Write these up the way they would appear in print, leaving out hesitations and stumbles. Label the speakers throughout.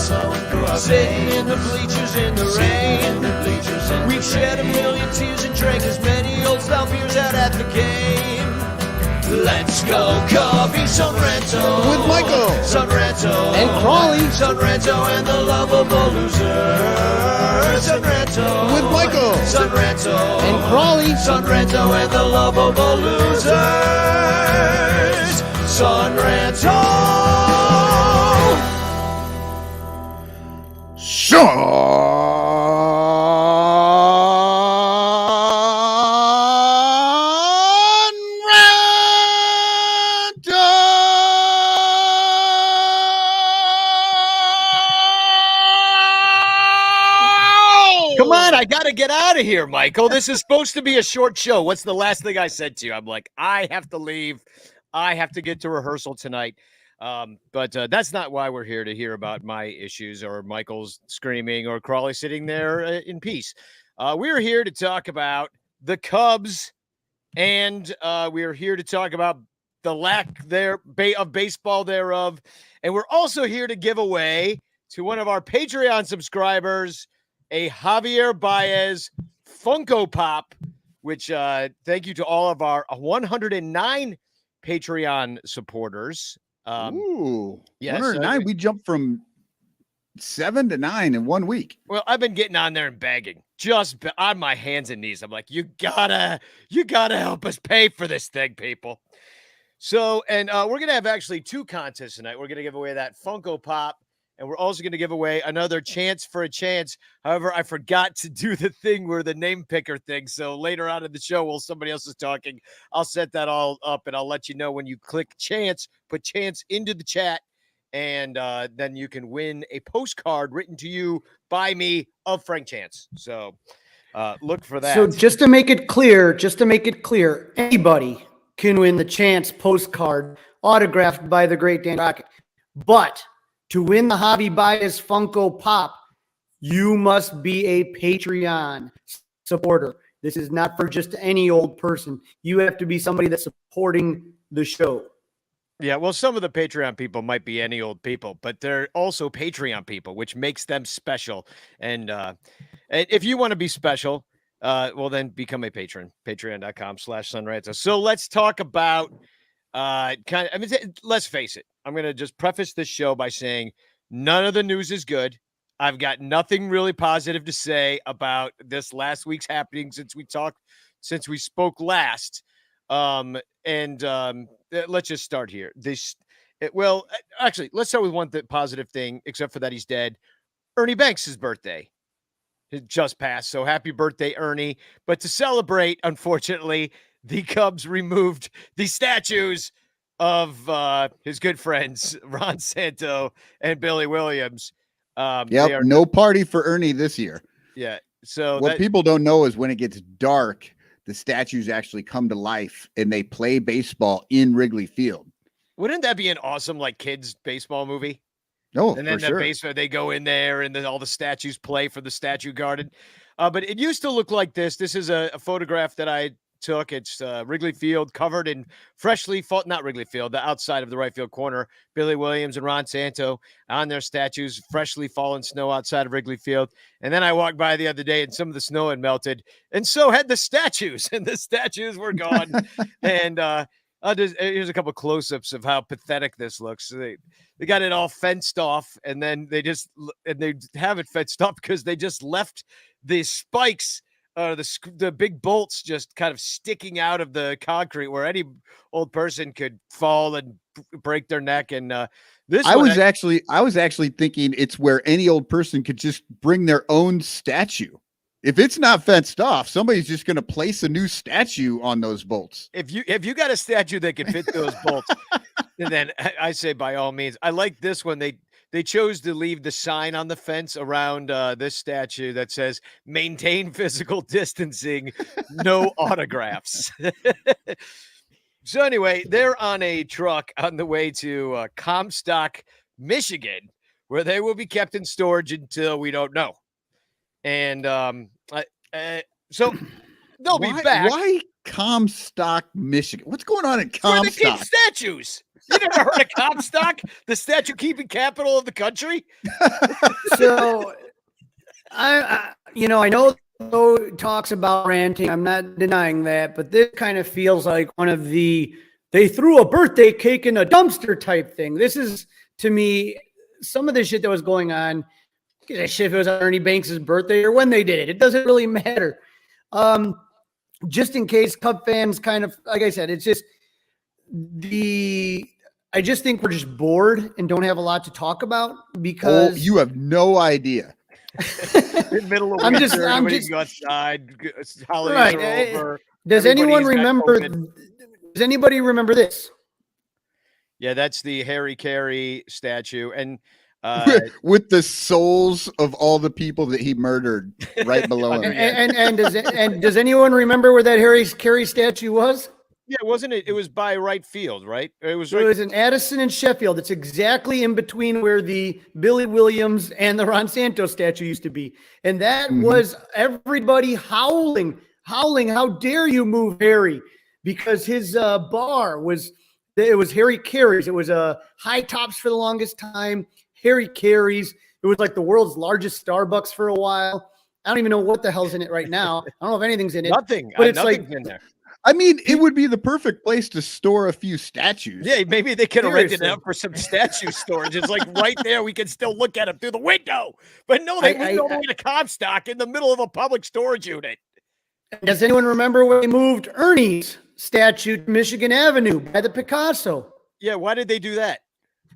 Speaker 1: Sitting in the bleachers in the rain. We've shed a million tears and drank as many old style beers out at the game. Let's go Cubbies on Ranto
Speaker 2: with Michael,
Speaker 1: Son Ranto
Speaker 2: and Crawley,
Speaker 1: Son Ranto and the lovable losers. Son Ranto
Speaker 2: with Michael,
Speaker 1: Son Ranto
Speaker 2: and Crawley,
Speaker 1: Son Ranto and the lovable losers. Son Ranto.
Speaker 3: Come on, I got to get out of here, Michael. This is supposed to be a short show. What's the last thing I said to you? I'm like, I have to leave. I have to get to rehearsal tonight. But that's not why we're here, to hear about my issues or Michael's screaming or Crawley sitting there in peace. We're here to talk about the Cubs, and we're here to talk about the lack there of baseball thereof. And we're also here to give away to one of our Patreon subscribers a Javier Baez Funko Pop, which thank you to all of our 109 Patreon supporters.
Speaker 2: Ooh,
Speaker 3: yes,
Speaker 2: 109. We jumped from 7 to 9 in 1 week.
Speaker 3: Well, I've been getting on there and begging, just on my hands and knees. I'm like, you gotta help us pay for this thing, people. So, and we're gonna have actually 2 contests tonight. We're gonna give away that Funko Pop, and we're also gonna give away another chance for a chance. However, I forgot to do the thing where the name picker thing. So later on in the show, while somebody else is talking, I'll set that all up, and I'll let you know when you click chance, put chance into the chat, and then you can win a postcard written to you by me of Frank Chance. So look for that.
Speaker 4: So just to make it clear, anybody can win the Chance postcard autographed by the great Dan Rocket. But to win the Javi Baez Funko Pop, you must be a Patreon supporter. This is not for just any old person. You have to be somebody that's supporting the show.
Speaker 3: Yeah, well, some of the Patreon people might be any old people, but they're also Patreon people, which makes them special. And if you want to be special, well, then become a patron, patreon.com/sunranto. So let's talk about let's face it. I'm going to just preface this show by saying none of the news is good. I've got nothing really positive to say about this last week's happening since we spoke last. Let's just start here. Actually, let's start with one positive thing, except for that he's dead. Ernie Banks' birthday just passed, so happy birthday, Ernie. But to celebrate, unfortunately, the Cubs removed the statues of his good friends, Ron Santo and Billy Williams.
Speaker 2: No party for Ernie this year.
Speaker 3: Yeah. So
Speaker 2: what people don't know is when it gets dark, the statues actually come to life and they play baseball in Wrigley Field.
Speaker 3: Wouldn't that be an awesome, kids baseball movie?
Speaker 2: No,
Speaker 3: and then baseball, they go in there and then all the statues play for the statue garden. But it used to look like this. This is a photograph that I took. It's Wrigley Field covered in not Wrigley Field, the outside of the right field corner. Billy Williams and Ron Santo on their statues, freshly fallen snow outside of Wrigley Field. And then I walked by the other day and some of the snow had melted, and so had the statues, and the statues were gone. And here's a couple close-ups of how pathetic this looks. They got it all fenced off, and then they have it fenced off because they just left the spikes, the big bolts just kind of sticking out of the concrete where any old person could fall and break their neck. And I was actually thinking it's where any old person could just bring their own statue. If it's not fenced off, somebody's just going to place a new statue on those bolts. If you got a statue that can fit those bolts, then I say by all means. I like this one. They chose to leave the sign on the fence around this statue that says "Maintain physical distancing, no autographs." So anyway, they're on a truck on the way to Comstock, Michigan, where they will be kept in storage until we don't know. And so they'll be back.
Speaker 2: Why Comstock, Michigan? What's going on in Comstock?
Speaker 3: Where they keep statues. You never heard of Comstock, the statue keeping capital of the country?
Speaker 4: So I know talks about ranting. I'm not denying that, but this kind of feels like one of the they threw a birthday cake in a dumpster type thing. This is, to me, some of the shit that was going on. That shit, if it was on Ernie Banks' birthday or when they did it, it doesn't really matter. Just in case Cub fans kind of, like I said, it's just I just think we're just bored and don't have a lot to talk about because
Speaker 2: you have no idea.
Speaker 3: Middle of
Speaker 4: I'm
Speaker 3: winter,
Speaker 4: just
Speaker 3: everybody can go outside. Holidays
Speaker 4: right.
Speaker 3: are over.
Speaker 4: Does anyone remember? Does anybody remember this?
Speaker 3: Yeah, that's the Harry Carey statue, and
Speaker 2: with the souls of all the people that he murdered right below him.
Speaker 4: And does anyone remember where that Harry Carey statue was?
Speaker 3: Yeah, wasn't it? It was by right field, right? It was
Speaker 4: in Addison and Sheffield. It's exactly in between where the Billy Williams and the Ron Santos statue used to be. And that was everybody howling. How dare you move Harry? Because his bar was Harry Carey's. It was High Tops for the longest time. Harry Carey's. It was like the world's largest Starbucks for a while. I don't even know what the hell's in it right now. I don't know if anything's in it.
Speaker 3: Nothing.
Speaker 4: But it's
Speaker 3: nothing's
Speaker 4: like
Speaker 3: in there.
Speaker 2: I mean, it would be the perfect place to store a few statues.
Speaker 3: Yeah, maybe they could have rented it
Speaker 4: Seriously.
Speaker 3: out for some statue storage. It's like right there. We can still look at them through the window. But no, they moved all the way to Comstock in the middle of a public storage unit.
Speaker 4: Does anyone remember when they moved Ernie's statue to Michigan Avenue by the Picasso?
Speaker 3: Yeah, why did they do that?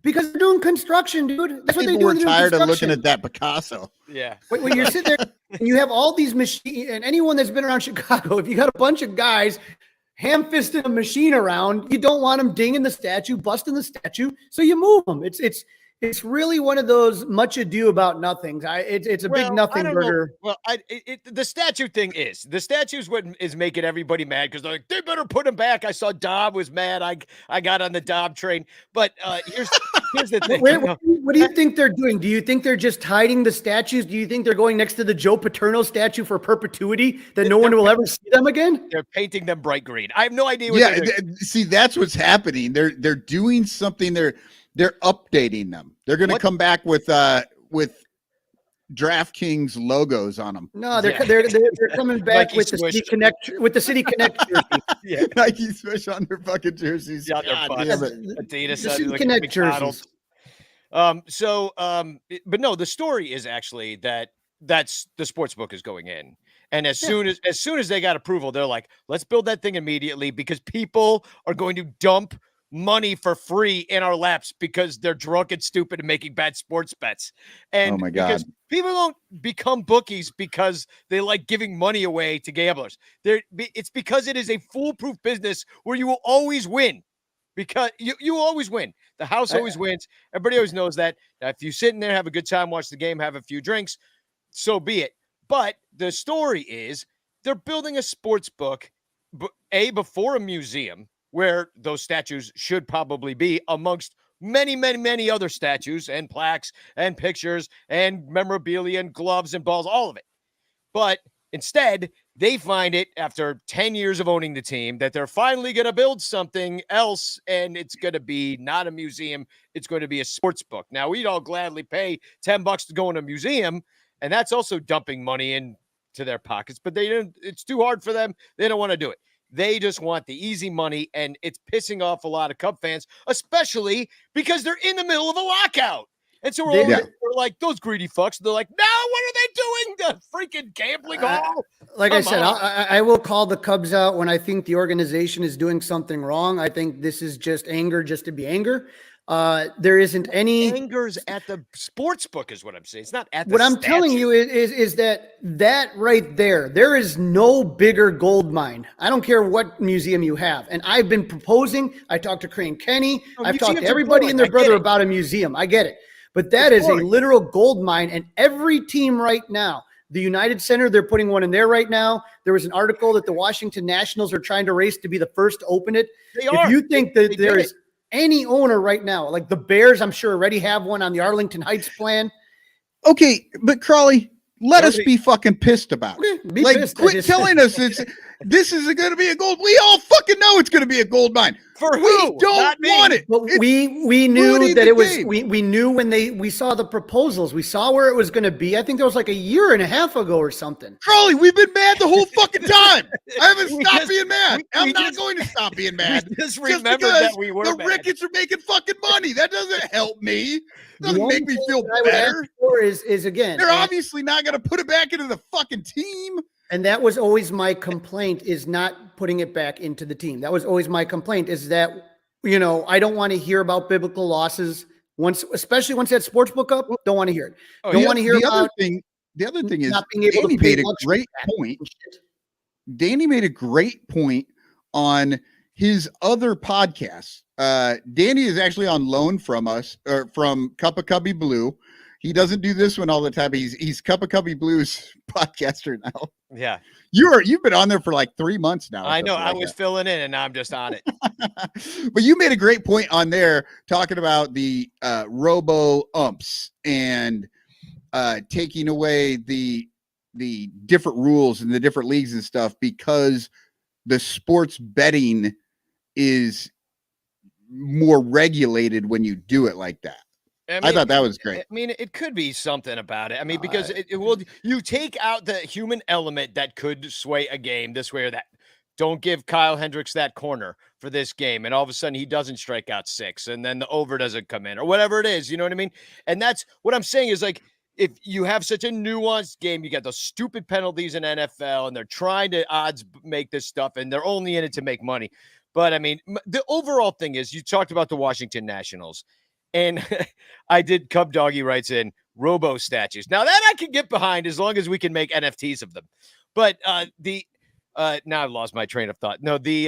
Speaker 4: Because they're doing construction, dude. That's what they do.
Speaker 2: People were
Speaker 4: They're doing
Speaker 2: tired of looking
Speaker 4: construction.
Speaker 2: at that Picasso.
Speaker 3: Yeah.
Speaker 4: When you're sitting there and you have all these machines, and anyone that's been around Chicago, if you got a bunch of guys ham-fisting a machine around, you don't want them dinging the statue, busting the statue, so you move them. It's really one of those much ado about nothings. It's a big nothing burger.
Speaker 3: Well, the statue thing is the statue's what is making everybody mad because they're like, they better put him back. I saw Dobb was mad. I got on the Dobb train. But here's the thing.
Speaker 4: What do you think they're doing? Do you think they're just hiding the statues? Do you think they're going next to the Joe Paterno statue for perpetuity that no one will ever see them again?
Speaker 3: They're painting them bright green. I have no idea.
Speaker 2: See, that's what's happening. They're doing something. They're updating them. They're going to come back with DraftKings logos on them.
Speaker 4: No, they're coming back with the City Connect City Connect jersey.
Speaker 3: Yeah,
Speaker 2: Nike Swish on their fucking jerseys.
Speaker 3: Yeah,
Speaker 2: Damn it.
Speaker 3: Adidas,
Speaker 4: City Connect jerseys.
Speaker 3: But no, the story is actually that's the Sportsbook is going in. And as soon as they got approval, they're like, let's build that thing immediately because people are going to dump money for free in our laps because they're drunk and stupid and making bad sports bets. And
Speaker 2: oh my God.
Speaker 3: because people don't become bookies because they like giving money away to gamblers. It's because it is a foolproof business where you will always win. Because you always win. The house always wins. Everybody always knows that. Now, if you sit in there, have a good time, watch the game, have a few drinks, so be it. But the story is they're building a sports book, before a museum where those statues should probably be amongst many, many, many other statues and plaques and pictures and memorabilia and gloves and balls, all of it. But instead, they find it after 10 years of owning the team that they're finally going to build something else, and it's going to be not a museum. It's going to be a sports book. Now, we'd all gladly pay $10 to go in a museum, and that's also dumping money into their pockets, but it's too hard for them. They don't want to do it. They just want the easy money, and it's pissing off a lot of Cub fans, especially because they're in the middle of a lockout. And so we're like, those greedy fucks. They're like, no, what are they doing? The freaking gambling hall?
Speaker 4: Like I said, I will call the Cubs out when I think the organization is doing something wrong. I think this is just anger just to be anger. There isn't any
Speaker 3: anger's at the sports book is what I'm saying. It's not at the
Speaker 4: what I'm telling you is that right there is no bigger gold mine. I don't care what museum you have. And I've been proposing, I talked to Crane Kenny, I've talked to everybody and their brother about a museum. I get it. But that is a literal gold mine. And every team right now, the United Center, they're putting one in there right now. There was an article that the Washington Nationals are trying to race to be the first to open it. If you think that there is any owner right now, like the Bears, I'm sure already have one on the Arlington Heights plan.
Speaker 2: Okay, but Crawley, let us be fucking pissed about it.
Speaker 4: Quit
Speaker 2: telling us this is going to be a gold. We all fucking know it's going to be a gold mine.
Speaker 3: For who?
Speaker 2: We don't
Speaker 3: Not me.
Speaker 2: want it.
Speaker 4: But
Speaker 2: It's
Speaker 4: we knew
Speaker 2: ruining
Speaker 4: that
Speaker 2: the
Speaker 4: it was
Speaker 2: game.
Speaker 4: we knew when we saw the proposals. We saw where it was going to be. I think that was like a year and a half ago or something.
Speaker 2: Charlie, we've been mad the whole fucking time. I haven't
Speaker 3: We
Speaker 2: stopped
Speaker 3: just-
Speaker 2: being mad.
Speaker 3: we
Speaker 2: I'm not
Speaker 3: just-
Speaker 2: going to stop being mad.
Speaker 3: Just
Speaker 2: Just
Speaker 3: remember
Speaker 2: because
Speaker 3: that we were
Speaker 2: the
Speaker 3: mad.
Speaker 2: Ricketts are making fucking money. That doesn't help me.
Speaker 4: The
Speaker 2: Doesn't
Speaker 4: only
Speaker 2: make me
Speaker 4: thing
Speaker 2: feel
Speaker 4: that I would ask
Speaker 2: better.
Speaker 4: for is again,
Speaker 2: They're
Speaker 4: and-
Speaker 2: obviously not going to put it back into the fucking team.
Speaker 4: And that was always my complaint, is not putting it back into the team. That was always my complaint, is that, I don't want to hear about biblical losses especially once that sportsbook up. Don't want to hear it. Don't want to hear about
Speaker 2: The other thing is,
Speaker 4: not being able
Speaker 2: Danny
Speaker 4: to pay
Speaker 2: made a
Speaker 4: luxury
Speaker 2: great
Speaker 4: tax
Speaker 2: point.
Speaker 4: and shit.
Speaker 2: Danny made a great point on his other podcast. Danny is actually on loan from us, or from Cup of Cubby Blue. He doesn't do this one all the time. He's Cup of Cubby Blue's podcaster now.
Speaker 3: Yeah,
Speaker 2: You've been on there for like 3 months now. or
Speaker 3: I know.
Speaker 2: something
Speaker 3: I
Speaker 2: like
Speaker 3: was filling in, and now I'm just on it.
Speaker 2: that. But you made a great point on there talking about the robo umps and taking away the different rules and the different leagues and stuff, because the sports betting is more regulated when you do it like that. I thought that was great.
Speaker 3: I mean, it could be something about it. I mean, because it will, you take out the human element that could sway a game this way or that. Don't give Kyle Hendricks that corner for this game, and all of a sudden he doesn't strike out 6, and then the over doesn't come in, or whatever it is. You know what I mean? And that's what I'm saying is, like, if you have such a nuanced game, you got those stupid penalties in NFL, and they're trying to odds make this stuff, and they're only in it to make money. But I mean, the overall thing is, you talked about the Washington Nationals. And I did Cub Doggy writes in robo statues. Now that I can get behind, as long as we can make NFTs of them. But now I've lost my train of thought. No, the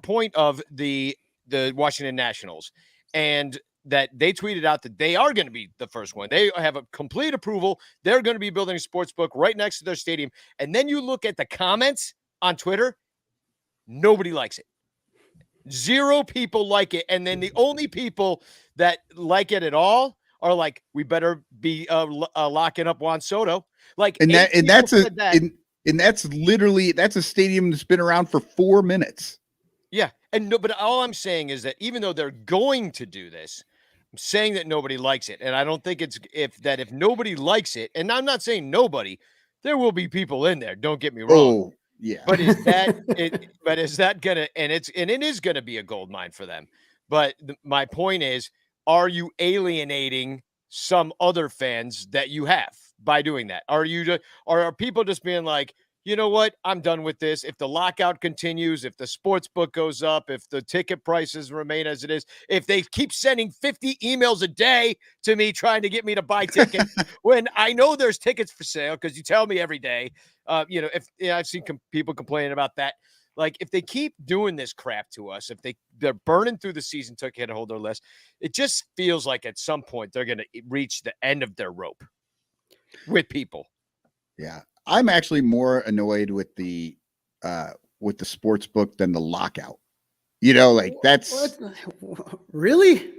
Speaker 3: point of the Washington Nationals, and that they tweeted out that they are going to be the first one. They have a complete approval. They're going to be building a sports book right next to their stadium. And then you look at the comments on Twitter, nobody likes it. 0 people like it. And then the only people that like it at all are like, we better be locking up Juan Soto. Like,
Speaker 2: And that's a stadium that's been around for 4 minutes.
Speaker 3: Yeah. And no, but all I'm saying is that even though they're going to do this, I'm saying that nobody likes it. And I don't think it's if nobody likes it, and I'm not saying nobody, there will be people in there. Don't get me wrong.
Speaker 2: Oh, yeah.
Speaker 3: But is that gonna, and it is gonna be a gold mine for them. But my point is, are you alienating some other fans that you have by doing that? Or are people just being like, you know what? I'm done with this. If the lockout continues, if the sports book goes up, if the ticket prices remain as it is, if they keep sending 50 emails a day to me trying to get me to buy tickets when I know there's tickets for sale, because you tell me every day, I've seen people complaining about that. Like, if they keep doing this crap to us, if they're burning through the season ticket holder list, it just feels like at some point they're going to reach the end of their rope with people.
Speaker 2: Yeah. I'm actually more annoyed with the sports book than the lockout. That's
Speaker 4: Really?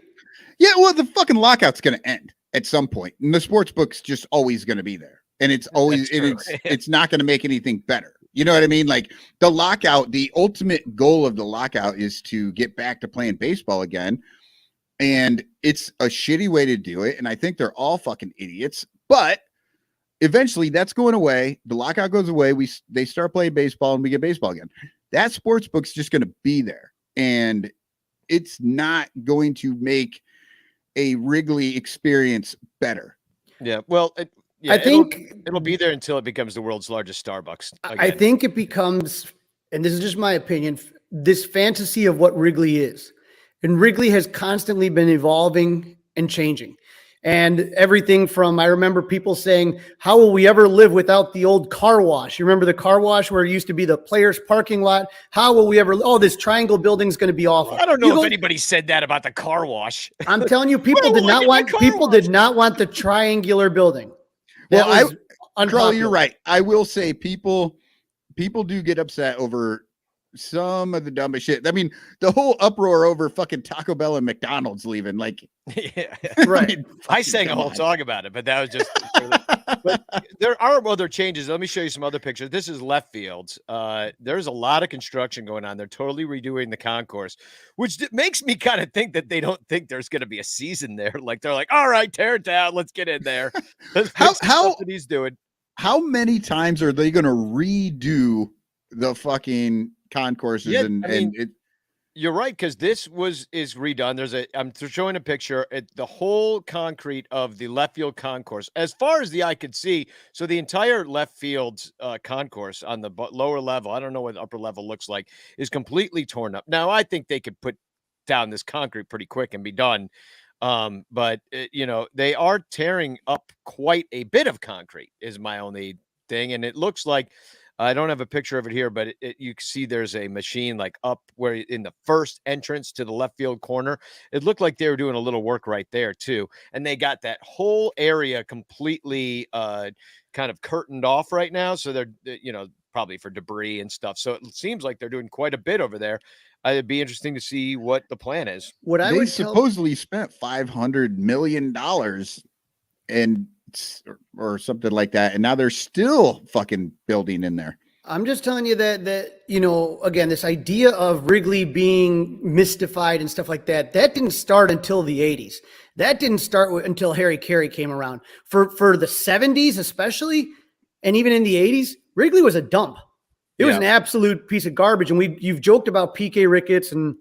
Speaker 2: Yeah, well, the fucking lockout's going to end at some point, and the sports book's just always going to be there, and it's always it's not going to make anything better. You know what I mean? Like, the lockout, the ultimate goal of the lockout is to get back to playing baseball again, and it's a shitty way to do it, and I think they're all fucking idiots, but eventually that's going away. The lockout goes away. They start playing baseball and we get baseball again. That sports book's just going to be there, and it's not going to make a Wrigley experience better.
Speaker 3: Yeah. Well,
Speaker 4: I think
Speaker 3: it'll be there until it becomes the world's largest Starbucks. Again.
Speaker 4: I think it becomes, and this is just my opinion, this fantasy of what Wrigley is. And Wrigley has constantly been evolving and changing. And everything from, I remember people saying, how will we ever live without the old car wash? You remember the car wash where it used to be the players' parking lot? How will we ever, this triangle building is going to be awful.
Speaker 3: I don't know if anybody said that about the car wash.
Speaker 4: I'm telling you, people did not want the triangular building.
Speaker 2: Carl, you're right. I will say people do get upset over some of the dumbest shit. I mean, the whole uproar over fucking Taco Bell and McDonald's leaving, like,
Speaker 3: Yeah,
Speaker 4: Right.
Speaker 2: I mean,
Speaker 3: I
Speaker 2: fucking
Speaker 3: sang a
Speaker 2: come
Speaker 3: whole
Speaker 2: on.
Speaker 3: song about it, but that was just. But there are other changes. Let me show you some other pictures. This is left field. There's a lot of construction going on. They're totally redoing the concourse, which makes me kind of think that they don't think there's going to be a season there. Like they're like, all right, tear it down. Let's get in there. Let's fix the stuff that he's doing.
Speaker 2: How many times are they going to redo the fucking concourses?
Speaker 3: Yeah,
Speaker 2: and
Speaker 3: I mean,
Speaker 2: and it,
Speaker 3: You're right, because this is redone. I'm showing a picture. The whole concrete of the left field concourse, as far as the eye could see. So the entire left field concourse on the lower level, I don't know what the upper level looks like, is completely torn up. Now I think they could put down this concrete pretty quick and be done. But they are tearing up quite a bit of concrete. Is my only thing, and it looks like. I don't have a picture of it here, but you can see there's a machine like up where in the first entrance to the left field corner. It looked like they were doing a little work right there too. And they got that whole area completely kind of curtained off right now. So they're, probably for debris and stuff. So it seems like they're doing quite a bit over there. It'd be interesting to see what the plan is.
Speaker 4: What I
Speaker 2: they
Speaker 4: would
Speaker 2: supposedly spent $500 million and or something like that, and now they're still fucking building in there.
Speaker 4: I'm just telling you that again, this idea of Wrigley being mystified and stuff like that didn't start until the 80s. That didn't start until Harry Carey came around. For the 70s especially, and even in the 80s, Wrigley was a dump. It was an absolute piece of garbage. And you've joked about PK Ricketts and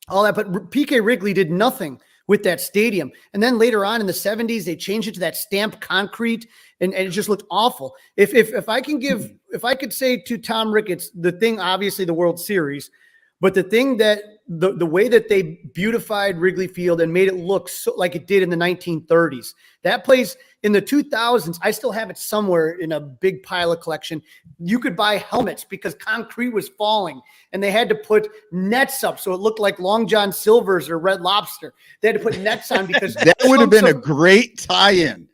Speaker 4: all that, but PK Wrigley did nothing with that stadium. And then later on in the 70s, they changed it to that stamped concrete, and it just looked awful. If I could say to Tom Ricketts, the thing, obviously the World Series, but the thing that the way that they beautified Wrigley Field and made it look so like it did in the 1930s, that place in the 2000s, I still have it somewhere in a big pile of collection. You could buy helmets because concrete was falling and they had to put nets up. So it looked like Long John Silver's or Red Lobster. They had to put nets on because
Speaker 2: that would have been a great tie-in.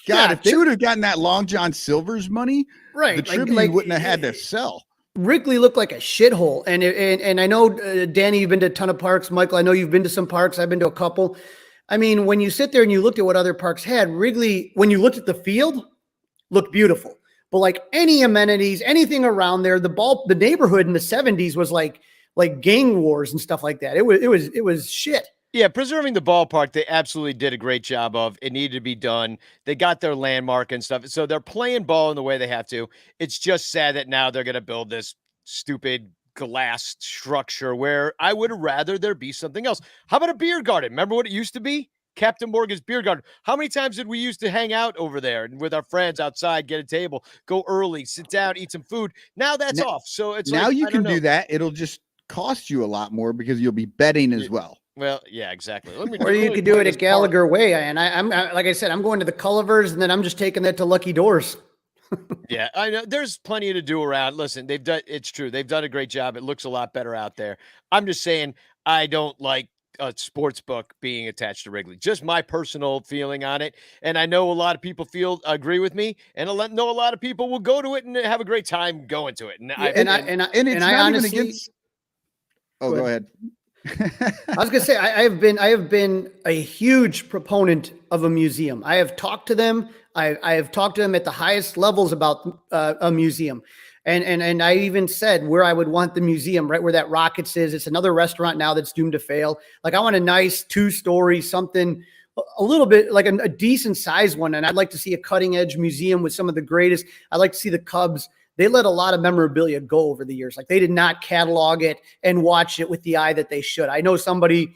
Speaker 2: God,
Speaker 4: Yeah,
Speaker 2: if they would have gotten that Long John Silver's money,
Speaker 4: right,
Speaker 2: the Tribune wouldn't have had to sell.
Speaker 4: Wrigley looked like a shithole. And I know, Danny, you've been to a ton of parks. Michael, I know you've been to some parks. I've been to a couple. I mean, when you sit there and you looked at what other parks had, Wrigley, when you looked at the field, looked beautiful. But like any amenities, anything around there, the neighborhood in the 70s was like gang wars and stuff like that. It was shit.
Speaker 3: Yeah, preserving the ballpark, they absolutely did a great job of. It needed to be done. They got their landmark and stuff. So they're playing ball in the way they have to. It's just sad that now they're going to build this stupid glass structure where I would rather there be something else. How about a beer garden? Remember what it used to be? Captain Morgan's Beer Garden. How many times did we used to hang out over there and with our friends outside, get a table, go early, sit down, eat some food? Now that's off. So it's
Speaker 2: now
Speaker 3: like,
Speaker 2: you
Speaker 3: I
Speaker 2: can
Speaker 3: don't know.
Speaker 2: do that. It'll just cost you a lot more because you'll be betting as well.
Speaker 3: Well, yeah, exactly.
Speaker 4: Or you could do it at Gallagher Way. And I'm like I said, I'm going to the Cullivers and then I'm just taking that to Lucky Doors.
Speaker 3: Yeah, I know there's plenty to do around. Listen, it's true. They've done a great job. It looks a lot better out there. I'm just saying I don't like a sports book being attached to Wrigley. Just my personal feeling on it. And I know a lot of people agree with me, and I know a lot of people will go to it and have a great time going to it. And
Speaker 2: it's not
Speaker 4: honestly,
Speaker 2: even against. Oh, go ahead.
Speaker 4: I was gonna say I have been a huge proponent of a museum. I have talked to them. I have talked to them at the highest levels about a museum, and I even said where I would want the museum, right where that Rockets is. It's another restaurant now that's doomed to fail. Like I want a nice 2-story something, a little bit like a decent size one, and I'd like to see a cutting edge museum with some of the greatest. I'd like to see the Cubs. They let a lot of memorabilia go over the years. Like they did not catalog it and watch it with the eye that they should. I know somebody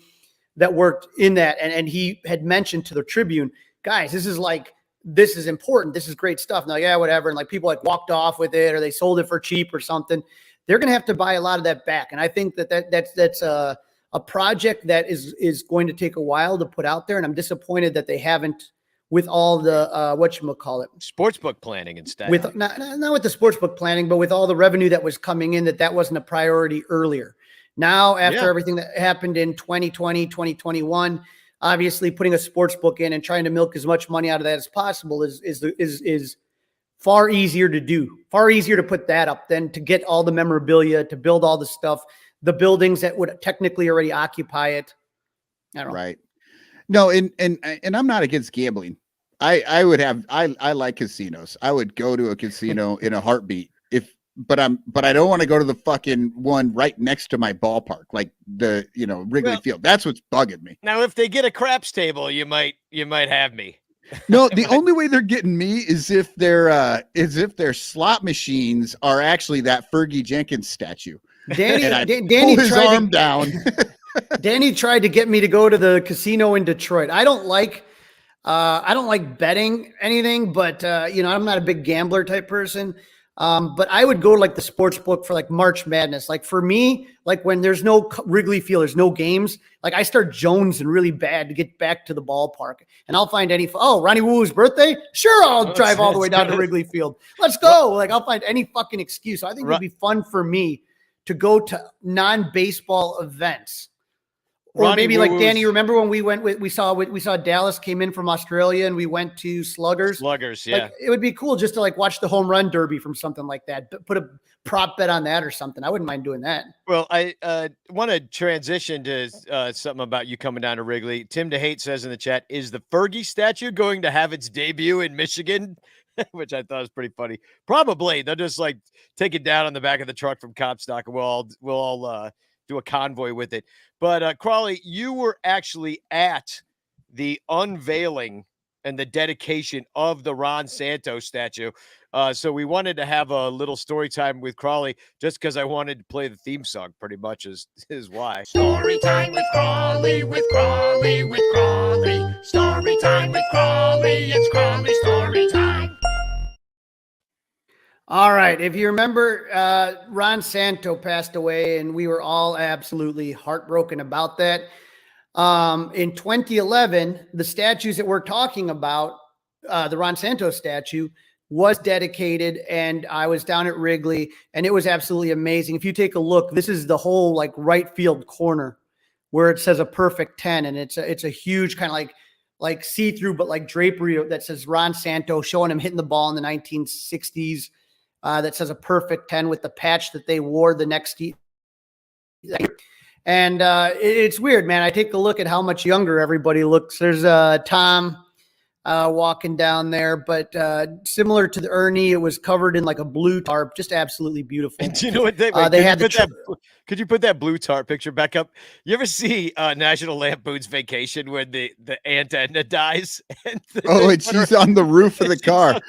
Speaker 4: that worked in that and he had mentioned to the Tribune, guys, this is important. This is great stuff. And like, yeah, whatever. And like people like walked off with it or they sold it for cheap or something. They're going to have to buy a lot of that back. And I think that's a project that is going to take a while to put out there. And I'm disappointed that they haven't with all the whatchamacallit,
Speaker 3: sportsbook planning instead.
Speaker 4: With not with the sportsbook planning, but with all the revenue that was coming in, that wasn't a priority earlier. Now, after everything that happened in 2020, 2021, obviously putting a sportsbook in and trying to milk as much money out of that as possible is far easier to do, far easier to put that up than to get all the memorabilia, to build all the stuff, the buildings that would technically already occupy it. I don't know.
Speaker 2: Right. No, and I'm not against gambling. I like casinos. I would go to a casino in a heartbeat but I don't want to go to the fucking one right next to my ballpark, like the Wrigley Field. That's what's bugging me.
Speaker 3: Now, if they get a craps table, you might have me.
Speaker 2: No, the only way they're getting me is if their slot machines are actually that Fergie Jenkins statue.
Speaker 4: Danny
Speaker 2: pull his arm down.
Speaker 4: Danny tried to get me to go to the casino in Detroit. I don't like betting anything, but I'm not a big gambler type person. But I would go to like the sports book for like March Madness. Like for me, like when there's no Wrigley Field, there's no games. Like I start jonesing really bad to get back to the ballpark, and I'll find Ronnie Woo's birthday. Sure, I'll drive all the way down to Wrigley Field. Let's go. Like I'll find any fucking excuse. So I think it'd be fun for me to go to non-baseball events. Or
Speaker 3: Ronnie
Speaker 4: maybe
Speaker 3: Woo's.
Speaker 4: like Danny, remember when we saw Dallas came in from Australia and we went to Sluggers?
Speaker 3: Sluggers, yeah.
Speaker 4: Like, it would be cool just to like watch the home run derby from something like that. Put a prop bet on that or something. I wouldn't mind doing that.
Speaker 3: Well, I want to transition to something about you coming down to Wrigley. Tim DeHate says in the chat, is the Fergie statue going to have its debut in Michigan? Which I thought was pretty funny. Probably. They'll just like take it down on the back of the truck from Comstock and we'll all do a convoy with it. But Crawley, you were actually at the unveiling and the dedication of the Ron Santos statue. So we wanted to have a little story time with Crawley just because I wanted to play the theme song pretty much is why.
Speaker 1: Story time with Crawley, with Crawley, with Crawley. Story time with Crawley, it's Crawley story time.
Speaker 4: All right. If you remember, Ron Santo passed away, and we were all absolutely heartbroken about that. In 2011, the statues that we're talking about, the Ron Santos statue, was dedicated, and I was down at Wrigley, and it was absolutely amazing. If you take a look, this is the whole like right field corner where it says a perfect 10, and it's a huge kind of like see-through, but like drapery that says Ron Santos, showing him hitting the ball in the 1960s. That says a perfect 10 with the patch that they wore the next year. And it's weird, man. I take a look at how much younger everybody looks. There's Tom walking down there, but similar to the Ernie, it was covered in like a blue tarp, just absolutely beautiful.
Speaker 3: Do you know what they had? Could you put that blue tarp picture back up? You ever see National Lampoon's Vacation when the Aunt Edna dies? And
Speaker 2: she's on the roof of the car.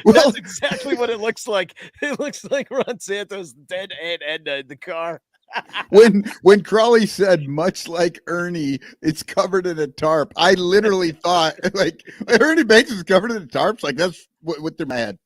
Speaker 3: That's exactly what it looks like. It looks like Ron Santos' dead Aunt Edna in the car.
Speaker 2: When Crawley said much like Ernie, it's covered in a tarp, I literally thought like Ernie Banks is covered in a tarp. Like that's what they're mad.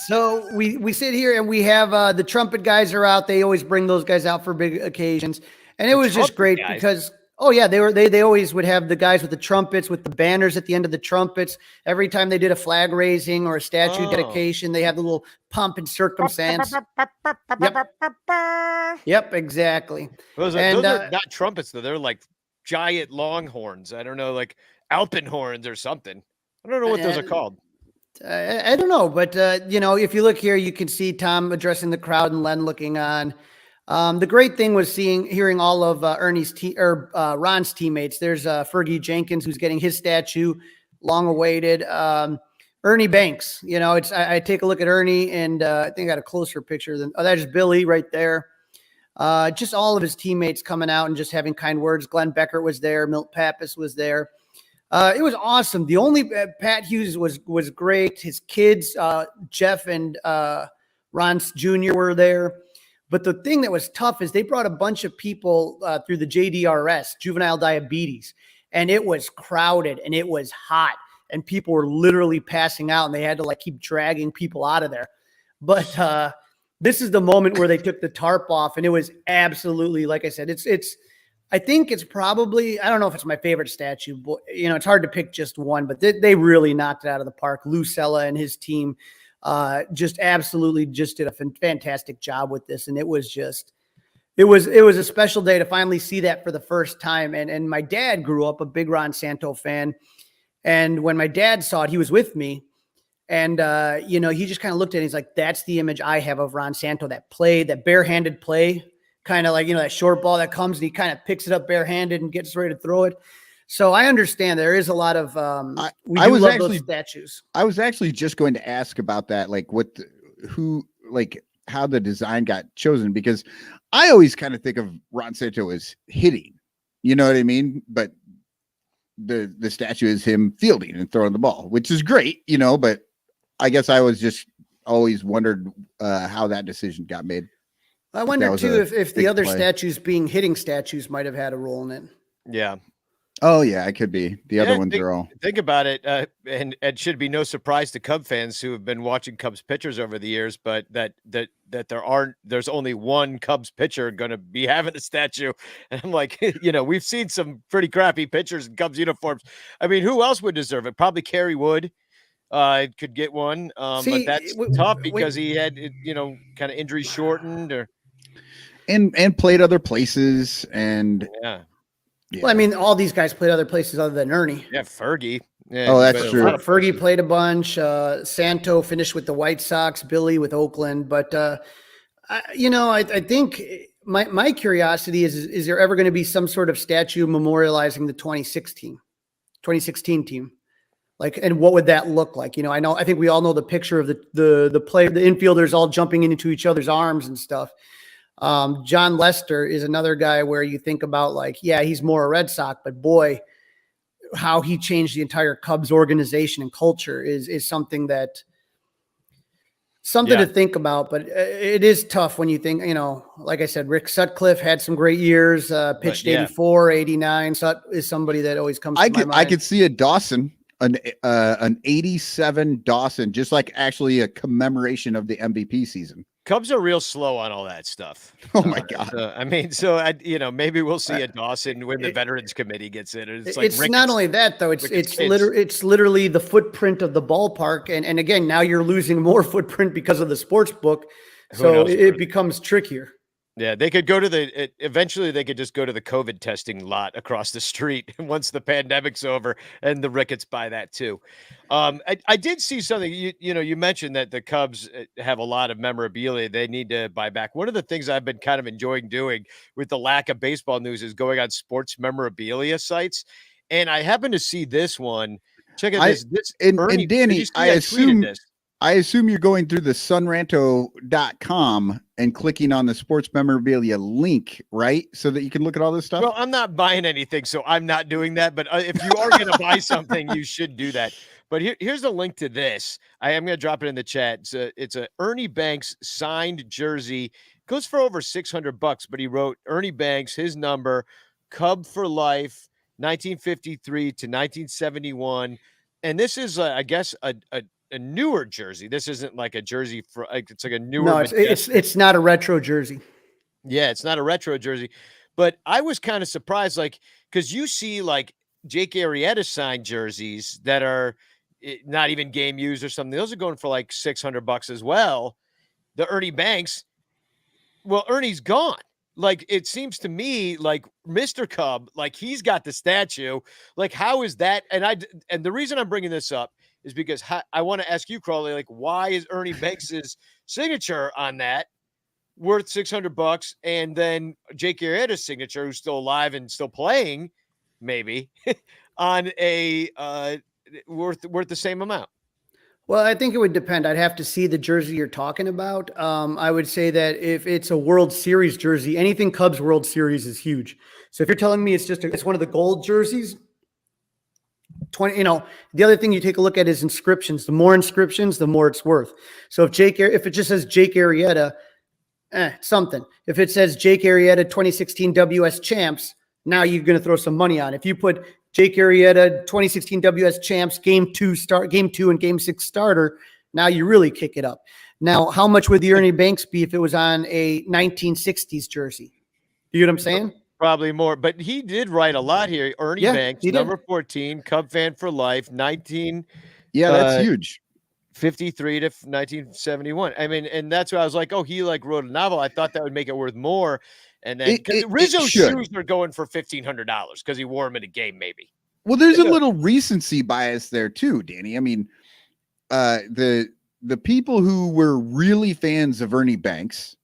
Speaker 4: So we sit here and we have the trumpet guys are out. They always bring those guys out for big occasions, and it was just great because they always would have the guys with the trumpets with the banners at the end of the trumpets. Every time they did a flag raising or a statue dedication, they have the little pomp and circumstance. Yep, exactly.
Speaker 3: Those are not trumpets though. They're like giant longhorns. I don't know, like alpenhorns or something. I don't know what those are called.
Speaker 4: I don't know, but if you look here, you can see Tom addressing the crowd and Len looking on. The great thing was hearing all of Ron's teammates. There's Fergie Jenkins, who's getting his statue, long awaited. Ernie Banks, I take a look at Ernie, and I think I got a closer picture that's Billy right there. Just all of his teammates coming out and just having kind words. Glenn Becker was there. Milt Pappas was there. It was awesome. The only Pat Hughes was great. His kids, Jeff and Ron Jr. were there. But the thing that was tough is they brought a bunch of people through the JDRS, juvenile diabetes, and it was crowded and it was hot and people were literally passing out and they had to like keep dragging people out of there. But this is the moment where they took the tarp off, and it was absolutely, like I said, I think it's probably, I don't know if it's my favorite statue, but it's hard to pick just one, but they really knocked it out of the park. Lou Sella and his team just absolutely just did a fantastic job with this. And it was a special day to finally see that for the first time. And my dad grew up a big Ron Santo fan. And when my dad saw it, he was with me. And, he just kind of looked at it. He's like, that's the image I have of Ron Santo, that play, that barehanded play, kind of like, that short ball that comes and he kind of picks it up barehanded and gets ready to throw it. So I understand there is a lot of, those statues.
Speaker 2: I was actually just going to ask about that. Like how the design got chosen, because I always kind of think of Ron Santo as hitting, you know what I mean? But the statue is him fielding and throwing the ball, which is great, but I guess I was just always wondered how that decision got made.
Speaker 4: I wonder too if the other statues being hitting statues might have had a role in it.
Speaker 3: Yeah.
Speaker 2: Oh yeah, it could be. The other ones are all.
Speaker 3: Think about it, and it should be no surprise to Cub fans who have been watching Cubs pitchers over the years, but that there's only one Cubs pitcher going to be having a statue, and I'm like, we've seen some pretty crappy pitchers in Cubs uniforms. I mean, who else would deserve it? Probably Kerry Wood. Could get one, but that's tough because he had, kind of injury shortened
Speaker 2: and played other places and
Speaker 3: yeah.
Speaker 4: Well, I mean, all these guys played other places other than Ernie.
Speaker 3: Yeah, Fergie. Yeah,
Speaker 2: oh, that's true.
Speaker 4: Fergie played a bunch. Santo finished with the White Sox. Billy with Oakland. But I think my curiosity is there ever going to be some sort of statue memorializing the 2016 team? Like, and what would that look like? I think we all know the picture of the player, the infielders all jumping into each other's arms and stuff. John Lester is another guy where you think about he's more a Red Sox, but boy, how he changed the entire Cubs organization and culture is something to think about. But it is tough when you think, like I said, Rick Sutcliffe had some great years, pitched 84, 89. Sut is somebody that always comes to my mind.
Speaker 2: I could see a Dawson, an 87 Dawson, just like actually a commemoration of the MVP season.
Speaker 3: Cubs are real slow on all that stuff.
Speaker 2: Oh my God.
Speaker 3: Maybe we'll see a Dawson when the Veterans Committee gets in. It's like
Speaker 4: Ricketts, not only that though, it's literally the footprint of the ballpark. And again, now you're losing more footprint because of the sports book. So it becomes trickier.
Speaker 3: Yeah, they could go to eventually they could just go to the COVID testing lot across the street once the pandemic's over, and the Ricketts buy that too. I did see something, you mentioned that the Cubs have a lot of memorabilia they need to buy back. One of the things I've been kind of enjoying doing with the lack of baseball news is going on sports memorabilia sites. And I happened to see this one. Check out this.
Speaker 2: And Danny, I assume you're going through the sunranto.com and clicking on the sports memorabilia link, right? So that you can look at all this stuff.
Speaker 3: Well, I'm not buying anything, so I'm not doing that. But if you are going to buy something, you should do that. But here's the link to this. I am going to drop it in the chat. It's a Ernie Banks signed jersey. It goes for over $600, but he wrote Ernie Banks, his number, Cub for life, 1953 to 1971. And this is, I guess, a newer jersey. This isn't like a jersey for it's like a newer.
Speaker 4: No, it's not a retro jersey.
Speaker 3: Yeah, it's not a retro jersey. But I was kind of surprised, because you see Jake Arrieta signed jerseys that are not even game used or something. Those are going for $600 as well. The Ernie Banks, well, Ernie's gone. It seems to me like Mr. Cub, he's got the statue. How is that? And the reason I'm bringing this up is because I want to ask you, Crawley, why is Ernie Banks's signature on that worth $600, and then Jake Arrieta's signature, who's still alive and still playing, maybe on a worth the same amount?
Speaker 4: Well, I think it would depend. I'd have to see the jersey you're talking about. I would say that if it's a World Series jersey, anything Cubs World Series is huge. So if you're telling me it's one of the gold jerseys, 20, the other thing you take a look at is inscriptions. The more inscriptions, the more it's worth. So if it just says Jake Arrieta, something. If it says Jake Arrieta 2016 WS champs, now you're going to throw some money on. If you put Jake Arrieta 2016 WS champs game 2 and game 6 starter, now you really kick it up. Now, how much would the Ernie Banks be if it was on a 1960s jersey? You know what I'm saying?
Speaker 3: Probably more, but he did write a lot here. Ernie Banks, number 14, Cub fan for life, 19.
Speaker 2: Yeah, that's huge.
Speaker 3: 53 to 1971. I mean, and that's why I was like, oh, he wrote a novel. I thought that would make it worth more. And then Rizzo's shoes are going for $1,500 because he wore them in a game, maybe.
Speaker 2: Well, there's a little recency bias there too, Danny. I mean, the people who were really fans of Ernie Banks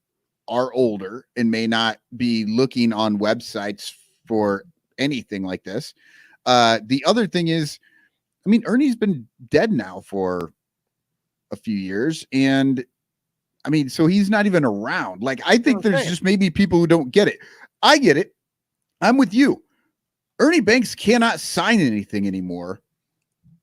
Speaker 2: are older and may not be looking on websites for anything like this. The other thing is, I mean, Ernie's been dead now for a few years, and I mean, so he's not even around. Like, I think there's just maybe people who don't get it. I get it. I'm with you. Ernie Banks cannot sign anything anymore.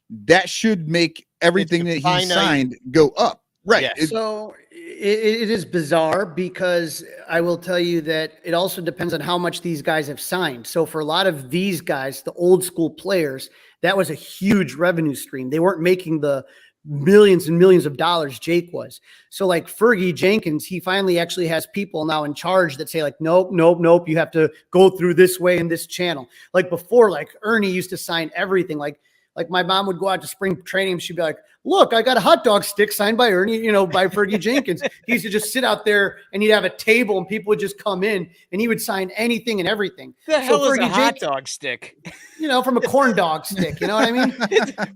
Speaker 2: That should make everything that he signed go up. Right.
Speaker 3: Yes.
Speaker 4: So it is bizarre because I will tell you that it also depends on how much these guys have signed. So for a lot of these guys, the old school players, that was a huge revenue stream. They weren't making the millions and millions of dollars Jake was. So like Fergie Jenkins, he finally actually has people now in charge that say like, nope, you have to go through this way in this channel. Like before, like Ernie used to sign everything. Like my mom would go out to spring training and she'd be like, look, I got a hot dog stick signed by Ernie, by Fergie Jenkins. He used to just sit out there and he'd have a table and people would just come in and he would sign anything and everything.
Speaker 3: The hell is a hot dog stick?
Speaker 4: From a corn dog stick. You know what I mean?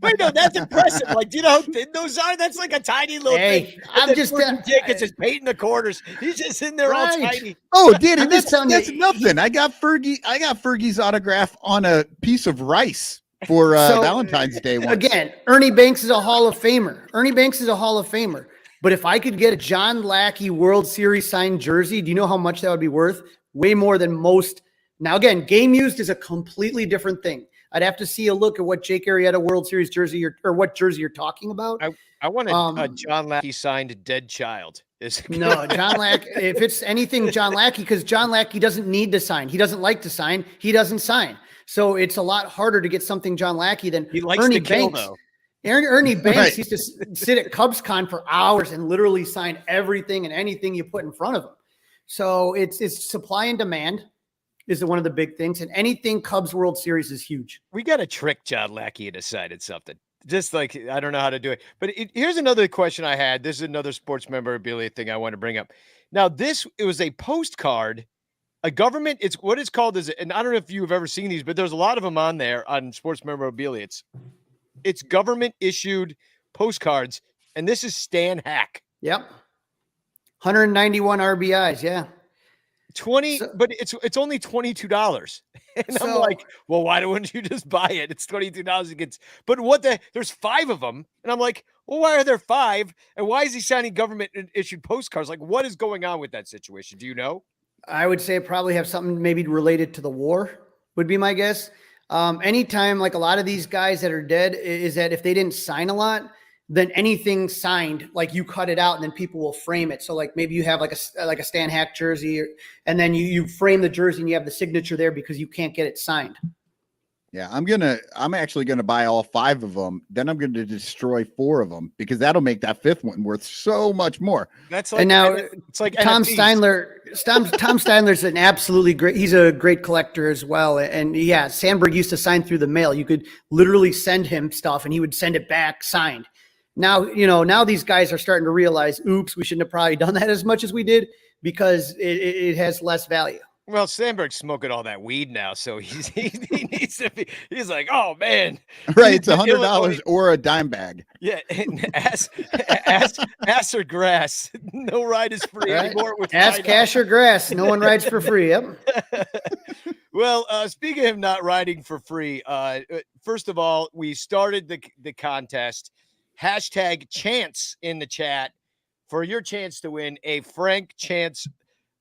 Speaker 3: Wait, no, that's impressive. Like, do you know how thin those are? That's like a tiny little thing.
Speaker 4: I'm just
Speaker 3: Jenkins is painting the corners. He's just in there all tiny.
Speaker 2: Oh, Danny, that's nothing. I got Fergie's autograph on a piece of rice for Valentine's Day once.
Speaker 4: Again, Ernie Banks is a Hall of Famer. But if I could get a John Lackey World Series signed jersey, do you know how much that would be worth? Way more than most. Now, again, game used is a completely different thing. I'd have to see a look at what Jake Arrieta World Series jersey or what jersey you're talking about.
Speaker 3: I want a John Lackey signed dead child.
Speaker 4: No, John Lackey. If it's anything John Lackey, because John Lackey doesn't need to sign. He doesn't like to sign. He doesn't sign. So it's a lot harder to get something John Lackey than
Speaker 3: he likes
Speaker 4: Ernie
Speaker 3: to kill,
Speaker 4: Banks.
Speaker 3: Though.
Speaker 4: Ernie Banks used to sit at CubsCon for hours and literally sign everything and anything you put in front of him. So it's supply and demand is one of the big things. And anything Cubs World Series is huge.
Speaker 3: We got to trick John Lackey into signing something. Just like, I don't know how to do it. But here's another question I had. This is another sports memorabilia thing I want to bring up. Now, it was a postcard. A government, it's what it's called is, and I don't know if you've ever seen these, but there's a lot of them on there on sports memorabilia. It's government issued postcards, and this is Stan Hack.
Speaker 4: Yep. 191 RBIs, yeah.
Speaker 3: 20, but it's only $22. And I'm like, well, why wouldn't you just buy it? It's $22. It gets, but there's 5 of them. And I'm like, well, why are there 5? And why is he signing government issued postcards? Like, what is going on with that situation? Do you know?
Speaker 4: I would say probably have something maybe related to the war would be my guess. Anytime, like a lot of these guys that are dead is that if they didn't sign a lot, then anything signed, like you cut it out and then people will frame it. So like maybe you have like a Stan Hack jersey and then you frame the jersey and you have the signature there because you can't get it signed.
Speaker 2: Yeah, I'm actually gonna buy all 5 of them. Then I'm going to destroy 4 of them because that'll make that 5th one worth so much more.
Speaker 3: That's like,
Speaker 4: and now
Speaker 3: it's like
Speaker 4: Tom
Speaker 3: NFTs.
Speaker 4: Steinler. Tom Steinler's an absolutely great. He's a great collector as well. And yeah, Sandberg used to sign through the mail. You could literally send him stuff and he would send it back signed. Now, now these guys are starting to realize, oops, we shouldn't have probably done that as much as we did because it has less value.
Speaker 3: Well, Sandberg's smoking all that weed now, so he needs to be. He's like, oh man,
Speaker 2: right? It's $100 or a dime bag.
Speaker 3: Yeah, ass or grass. No ride is free anymore. With
Speaker 4: ass, cash, or grass. No one rides for free. Yep.
Speaker 3: Well, speaking of not riding for free, first of all, we started the contest. #chance in the chat for your chance to win a Frank Chance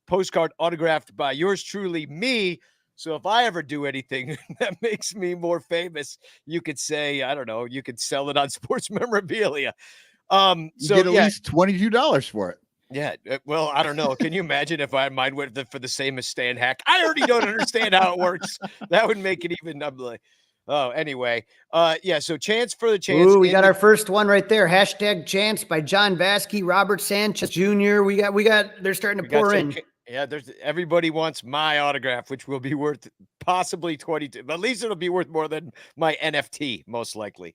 Speaker 3: postcard autographed by yours truly, me. So if I ever do anything that makes me more famous, you could say, I don't know, you could sell it on sports memorabilia.
Speaker 2: You get at least $22 for it.
Speaker 3: Yeah. Well, I don't know. Can you imagine if I mine went for the same as Stan Hack? I already don't understand how it works. That would make it even. I'm like, oh, anyway. Yeah. So chance for the chance.
Speaker 4: Ooh, we got our first one right there. #chance by John Vasquez, Robert Sanchez Jr. We got, they're starting to pour in.
Speaker 3: Yeah, everybody wants my autograph, which will be worth possibly 22. But at least it'll be worth more than my NFT, most likely.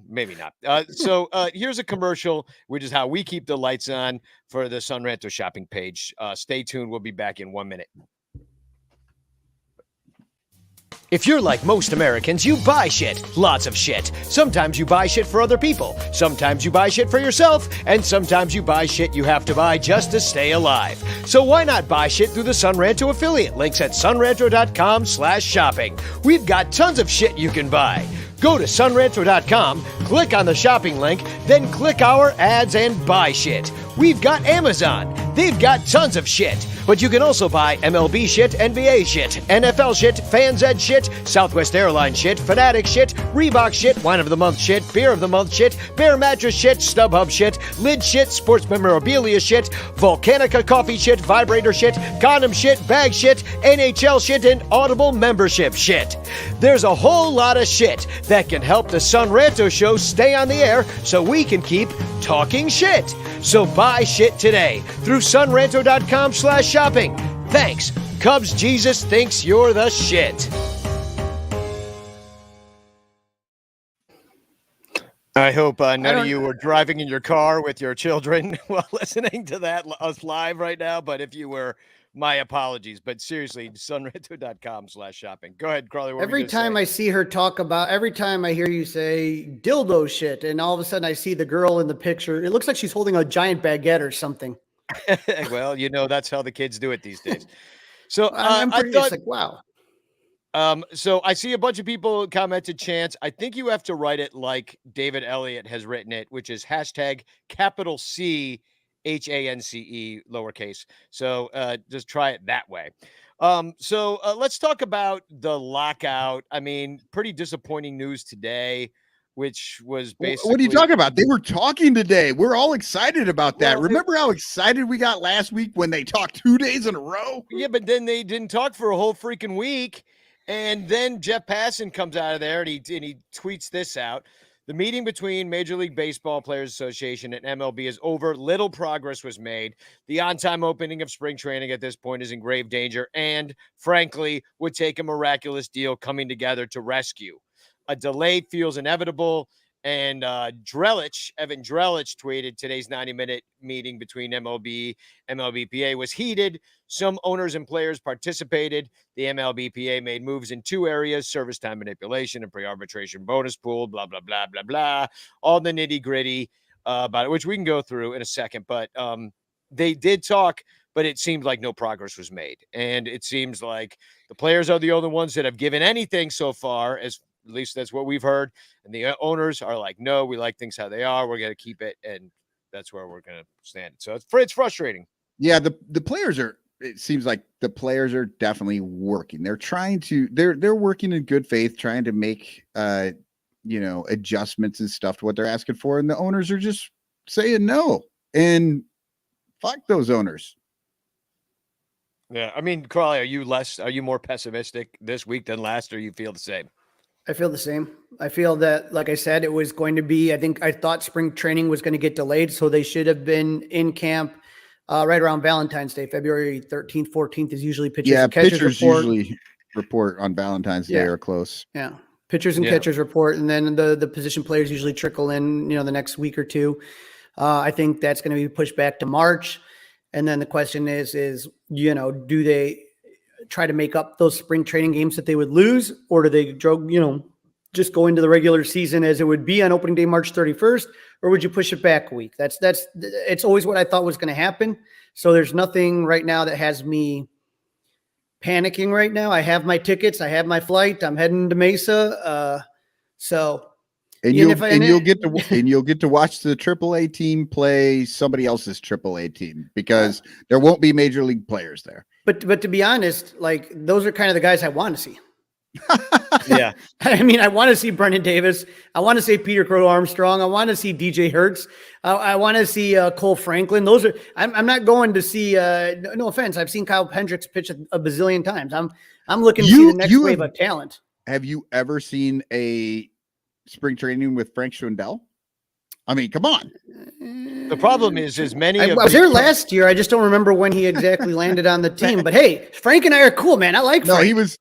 Speaker 3: Maybe not. So here's a commercial, which is how we keep the lights on for the Sun Ranto shopping page. Stay tuned. We'll be back in 1 minute. If you're like most Americans, you buy shit. Lots of shit. Sometimes you buy shit for other people. Sometimes you buy shit for yourself. And sometimes you buy shit you have to buy just to stay alive. So why not buy shit through the Ranto affiliate? Links at sunranto.com/shopping. We've got tons of shit you can buy. Go to sunranto.com, click on the shopping link, then click our ads and buy shit. We've got Amazon. They've got tons of shit. But you can also buy MLB shit, NBA shit, NFL shit, Fans Ed shit, Southwest Airlines shit, Fanatic shit, Reebok shit, Wine of the Month shit, Beer of the Month shit, Bear Mattress shit, StubHub shit, Lid shit, Sports Memorabilia shit, Volcanica coffee shit, Vibrator shit, Condom shit, Bag shit, NHL shit, and Audible membership shit. There's a whole lot of shit that can help the Ranto Show stay on the air so we can keep talking shit. So buy shit today through sunranto.com/shopping. Thanks. Cubs Jesus thinks you're the shit. I hope none of you were driving in your car with your children while listening to that us live right now. But if you were, my apologies. But seriously, sunranto.com/shopping. Go ahead, Crawley.
Speaker 4: Every time I see her talk about, every time I hear you say dildo shit, and all of a sudden I see the girl in the picture, it looks like she's holding a giant baguette or something.
Speaker 3: Well, you know, that's how the kids do it these days. So
Speaker 4: I thought, like, wow.
Speaker 3: So I see a bunch of people commented chants. I think you have to write it like David Elliott has written it, which is hashtag capital C HANCE lowercase. So just try it that way. So let's talk about the lockout. I mean, pretty disappointing news today, which was basically.
Speaker 2: What are you talking about? They were talking today. We're all excited about that. Well, remember how excited we got last week when they talked 2 days in a row?
Speaker 3: Yeah, but then they didn't talk for a whole freaking week. And then Jeff Passan comes out of there and he tweets this out. The meeting between Major League Baseball Players Association and MLB is over. Little progress was made. The on-time opening of spring training at this point is in grave danger and, frankly, would take a miraculous deal coming together to rescue. A delay feels inevitable. And Evan Drellich tweeted today's 90-minute meeting between MLBPA was heated. Some owners and players participated. The MLBPA made moves in 2 areas, service time manipulation and pre-arbitration bonus pool, blah, blah, blah, blah, blah. All the nitty-gritty about it, which we can go through in a second. But they did talk, but it seemed like no progress was made. And it seems like the players are the only ones that have given anything so far, at least that's what we've heard. And the owners are like, no, we like things how they are. We're going to keep it. And that's where we're going to stand. So it's frustrating. Yeah.
Speaker 2: The players are, it seems like the players are definitely working. They're trying to, they're working in good faith, trying to make, adjustments and stuff to what they're asking for. And the owners are just saying no, and fuck those owners.
Speaker 3: Yeah. I mean, Crawley, are you more pessimistic this week than last, or you feel the same?
Speaker 4: I feel the same. I feel that, like I said, it was going to be, I thought spring training was going to get delayed. So they should have been in camp right around Valentine's Day, February 13th, 14th is usually pitchers and catchers report.
Speaker 2: Usually report on Valentine's Day or close.
Speaker 4: Yeah. Pitchers and catchers report. And then the position players usually trickle in, the next week or two. I think that's going to be pushed back to March. And then the question is, do they try to make up those spring training games that they would lose, or do they just go into the regular season as it would be on opening day, March 31st, or would you push it back a week? It's always what I thought was going to happen. So there's nothing right now that has me panicking right now. I have my tickets. I have my flight. I'm heading to Mesa.
Speaker 2: You'll get to watch the AAA team play somebody else's AAA team, because there won't be major league players there.
Speaker 4: But to be honest, like, those are kind of the guys I want to see.
Speaker 3: Yeah.
Speaker 4: I mean, I want to see Brendan Davis. I want to see Peter Crow Armstrong. I want to see DJ Hertz. I want to see Cole Franklin. I'm not going to see, no offense, I've seen Kyle Hendricks pitch a bazillion times. I'm looking to see the next wave of talent.
Speaker 2: Have you ever seen a spring training with Frank Schwindel? I mean, come on.
Speaker 3: The problem is
Speaker 4: I was there last year. I just don't remember when he exactly landed on the team. But hey, Frank and I are cool, man. I like Frank.
Speaker 2: No, he was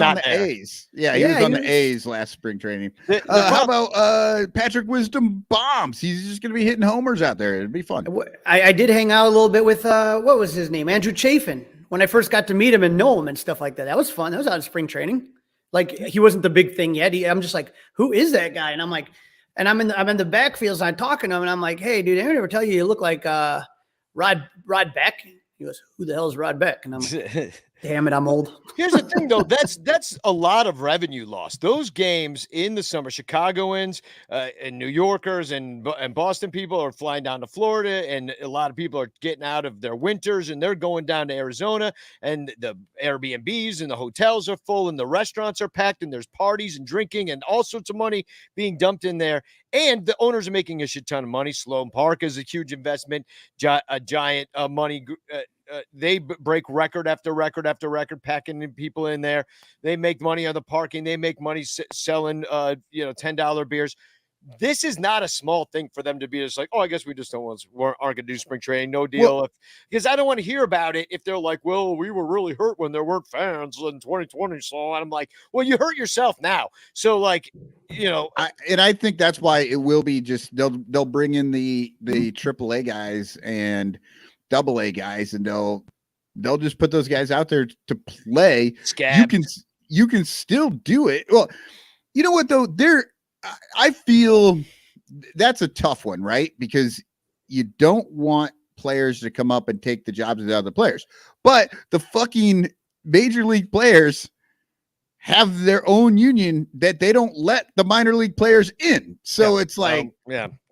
Speaker 2: on the there. A's. Yeah, he was on the A's last spring training. How about Patrick Wisdom Bombs? He's just going to be hitting homers out there. It'd be fun.
Speaker 4: I did hang out a little bit with, what was his name? Andrew Chafin. When I first got to meet him and know him and stuff like that. That was fun. That was out of spring training. Like he wasn't the big thing yet. I'm just like, who is that guy? And I'm like, and I'm in the backfield, and I'm talking to him, and I'm like, hey, dude, anyone ever tell you look like Rod Beck? He goes, who the hell is Rod Beck? And I'm like, damn it, I'm old.
Speaker 3: Here's the thing, though. That's a lot of revenue loss. Those games in the summer, Chicagoans and New Yorkers and Boston people are flying down to Florida, and a lot of people are getting out of their winters, and they're going down to Arizona, and the Airbnbs and the hotels are full, and the restaurants are packed, and there's parties and drinking and all sorts of money being dumped in there. And the owners are making a shit ton of money. Sloan Park is a huge investment, a giant money. They break record after record after record, packing people in there. They make money on the parking. They make money selling, $10 beers. This is not a small thing for them to be just like, oh, I guess we just aren't going to do spring training. No deal. Because I don't want to hear about it if they're like, well, we were really hurt when there weren't fans in 2020. So I'm like, well, you hurt yourself now. So like,
Speaker 2: I think that's why it will be just they'll bring in the AAA guys and AA guys, and they'll just put those guys out there to play.
Speaker 3: Scabs.
Speaker 2: You can still do it. Well, you know what though? I feel that's a tough one, right? Because you don't want players to come up and take the jobs of the other players, but the fucking major league players have their own union that they don't let the minor league players in. So it's like,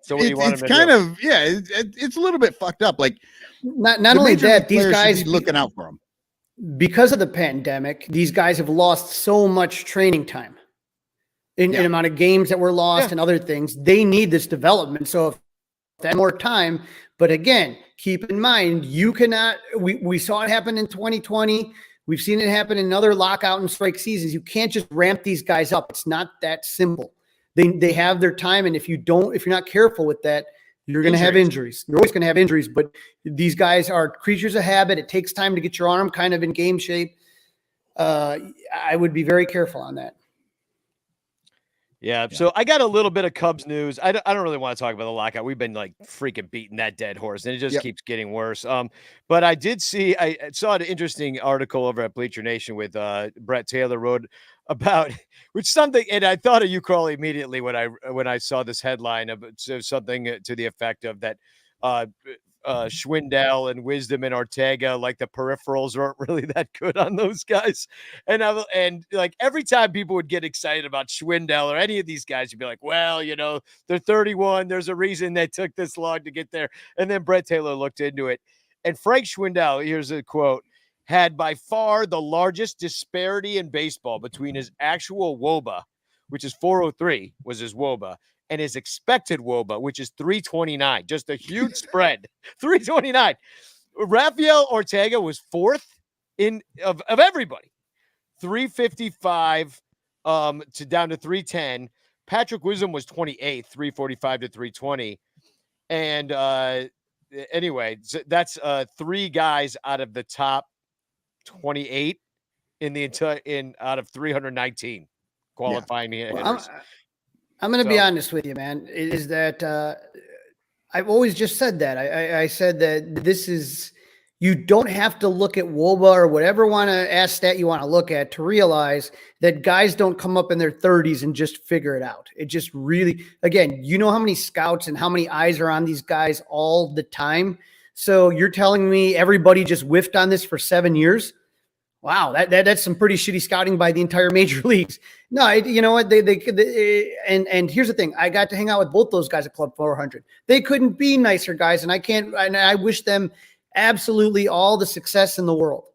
Speaker 3: So what do you want
Speaker 2: it's kind of, it's a little bit fucked up. Like
Speaker 4: not only that, these guys
Speaker 2: looking out for them
Speaker 4: because of the pandemic. These guys have lost so much training time in amount of games that were lost and other things. They need this development. So if that more time, but again, keep in mind, you cannot, we saw it happen in 2020. We've seen it happen in other lockout and strike seasons. You can't just ramp these guys up. It's not that simple. They have their time. And if you're not careful with that, you're going to have injuries. You're always going to have injuries, but these guys are creatures of habit. It takes time to get your arm kind of in game shape. I would be very careful on that.
Speaker 3: Yeah. So I got a little bit of Cubs news. I don't really want to talk about the lockout. We've been like freaking beating that dead horse, and it just keeps getting worse. But I saw an interesting article over at Bleacher Nation with Brett Taylor wrote about something, and I thought of you, Crawley, immediately when I saw this headline of something to the effect of that. Schwindel and Wisdom and Ortega, like the peripherals aren't really that good on those guys. And like every time people would get excited about Schwindel or any of these guys, you'd be like, well, they're 31. There's a reason they took this long to get there. And then Brett Taylor looked into it. And Frank Schwindel, here's a quote, had by far the largest disparity in baseball between his actual WOBA, which is 403, was his WOBA, and his expected WOBA, which is 329. Just a huge spread. 329. Rafael Ortega was fourth of everybody. 355 to down to 310. Patrick Wisdom was 28th, 345 to 320. And anyway, so that's three guys out of the top 28 out of 319 qualifying hitters.
Speaker 4: I'm going to be honest with you, man, is that I've always just said that. I said that this is, you don't have to look at WOBA or whatever stat you want to look at to realize that guys don't come up in their 30s and just figure it out. It just really, again, you know how many scouts and how many eyes are on these guys all the time. So you're telling me everybody just whiffed on this for 7 years? Wow, that's some pretty shitty scouting by the entire major leagues. No, you know what? And here's the thing: I got to hang out with both those guys at Club 400. They couldn't be nicer guys, and I wish them absolutely all the success in the world.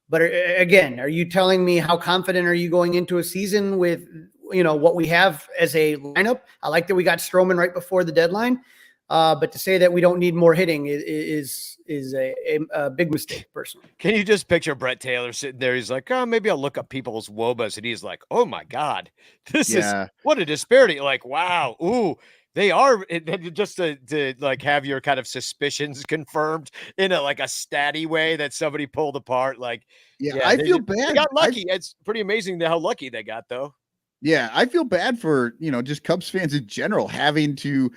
Speaker 4: But again, are you telling me how confident are you going into a season with what we have as a lineup? I like that we got Stroman right before the deadline, but to say that we don't need more hitting is a big mistake, personally.
Speaker 3: Can you just picture Brett Taylor sitting there? He's like, oh, maybe I'll look up people's WOBAs. And he's like, oh my God, this is what a disparity. Like, wow. Ooh, they are just to like have your kind of suspicions confirmed in a statty way that somebody pulled apart. Like,
Speaker 2: I feel bad.
Speaker 3: They got lucky. It's pretty amazing how lucky they got, though.
Speaker 2: Yeah. I feel bad for, just Cubs fans in general having to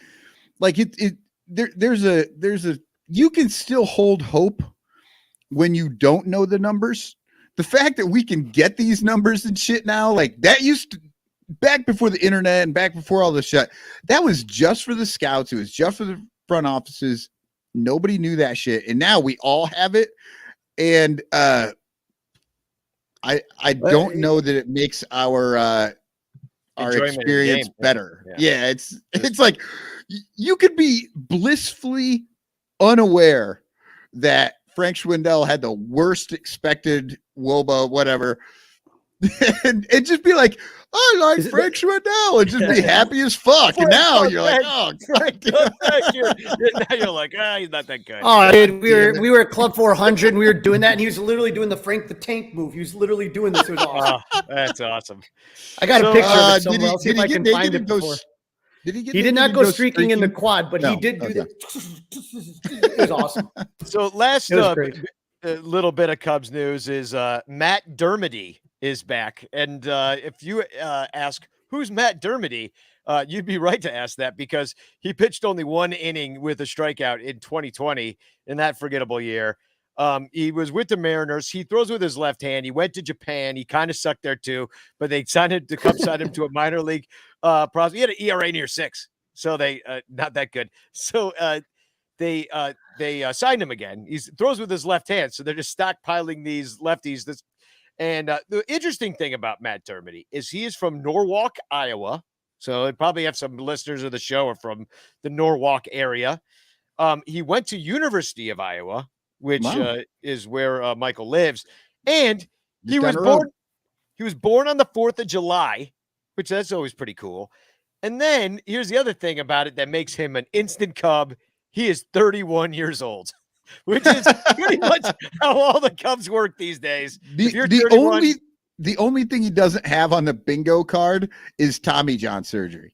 Speaker 2: there's a, you can still hold hope when you don't know the numbers. the fact that we can get these numbers and shit now, like that used to, back before the internet and back before all this shit, that was just for the scouts. It was just for the front offices. Nobody knew that shit. And now we all have it. And I don't know that it makes our experience better. Yeah, it's like you could be blissfully unaware that Frank Schwindel had the worst expected WOBA, whatever, and just be like, I like Frank Schwindel, and just be happy as fuck. And now you're like, oh,
Speaker 3: Frank, thank you. Now you're like, he's not that good.
Speaker 4: Oh, dude, we were at Club 400 and we were doing that, and he was literally doing the Frank the Tank move. He was literally doing this. It was awesome.
Speaker 3: That's awesome.
Speaker 4: I got a picture of it somewhere. I'll see if I can find it before.
Speaker 2: He
Speaker 4: did not go streaking in the quad, but he did do the. It was awesome.
Speaker 3: So last little bit of Cubs news is Matt Dermody is back, and if you ask who's Matt Dermody, you'd be right to ask that because he pitched only one inning with a strikeout in 2020 in that forgettable year. He was with the Mariners. He throws with his left hand. He went to Japan. He kind of sucked there too, but they the Cubs signed him to a minor league prospect. He had an ERA near 6, so they not that good. So they signed him again. He throws with his left hand, so they're just stockpiling these lefties. And the interesting thing about Matt Dermody is he is from Norwalk, Iowa. So I'd probably have some listeners of the show are from the Norwalk area. He went to University of Iowa, which is where Michael lives. And he was born on the 4th of July, which that's always pretty cool. And then here's the other thing about it that makes him an instant Cub. He is 31 years old, which is pretty much how all the Cubs work these days.
Speaker 2: The only thing he doesn't have on the bingo card is Tommy John surgery.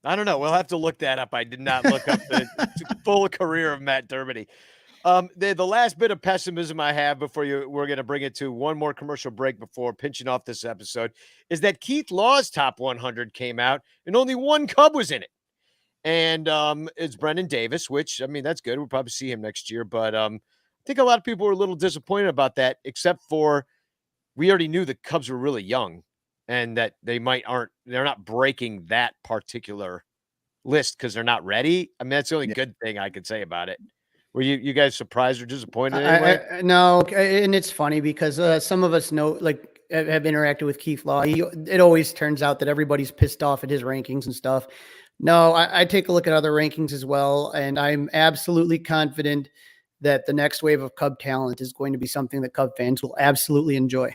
Speaker 3: I don't know. We'll have to look that up. I did not look up the full career of Matt Dermody. The last bit of pessimism I have before we're going to bring it to one more commercial break before pinching off this episode is that Keith Law's top 100 came out and only one Cub was in it. And it's Brendan Davis, which, I mean, that's good. We'll probably see him next year. But I think a lot of people were a little disappointed about that, except for we already knew the Cubs were really young and that they're not breaking that particular list because they're not ready. I mean, that's the only good thing I could say about it. Were you guys surprised or disappointed anyway?
Speaker 4: No, and it's funny because some of us know, like, have interacted with Keith Law. It always turns out that everybody's pissed off at his rankings and stuff. No, I take a look at other rankings as well, and I'm absolutely confident that the next wave of Cub talent is going to be something that Cub fans will absolutely enjoy.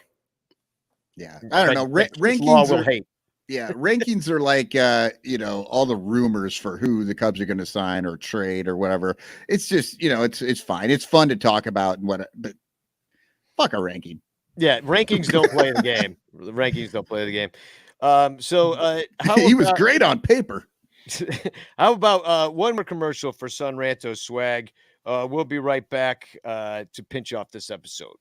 Speaker 2: Yeah, I don't know. Rankings will hate. Yeah, rankings are like all the rumors for who the Cubs are going to sign or trade or whatever. It's just it's fine. It's fun to talk about and but fuck a ranking.
Speaker 3: Yeah, rankings don't play the game. The rankings don't play the game.
Speaker 2: He was great on paper.
Speaker 3: How about one more commercial for Son Ranto swag? We'll be right back to pinch off this episode.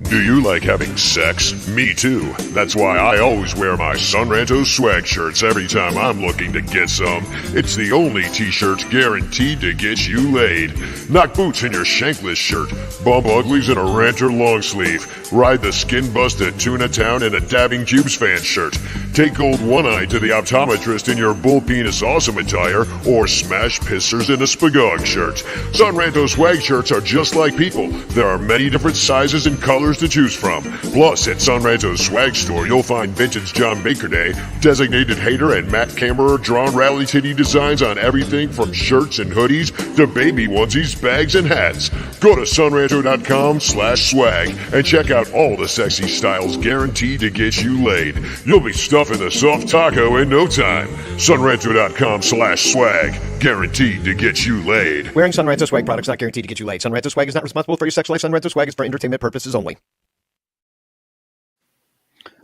Speaker 5: Do you like having sex? Me too. That's why I always wear my Son Ranto swag shirts every time I'm looking to get some. It's the only t-shirt guaranteed to get you laid. Knock boots in your shankless shirt. Bump uglies in a Ranter long sleeve. Ride the skin-busted Tuna Town in a Dabbing Cubes fan shirt. Take gold one-eye to the optometrist in your bull penis awesome attire, or smash pissers in a Spagog shirt. Son Ranto swag shirts are just like people. There are many different sizes and colors to choose from. Plus, at Son Ranto's swag store, you'll find vintage John Baker Day, designated hater, and Matt Cameron drawn rally titty designs on everything from shirts and hoodies to baby onesies, bags, and hats. Go to sonranto.com/swag and check out all the sexy styles guaranteed to get you laid. You'll be stuffing the soft taco in no time. sonranto.com/swag, guaranteed to get you laid.
Speaker 6: Wearing Son Ranto swag products not guaranteed to get you laid. Son Ranto swag is not responsible for your sex life. Son Ranto swag is for entertainment purposes only.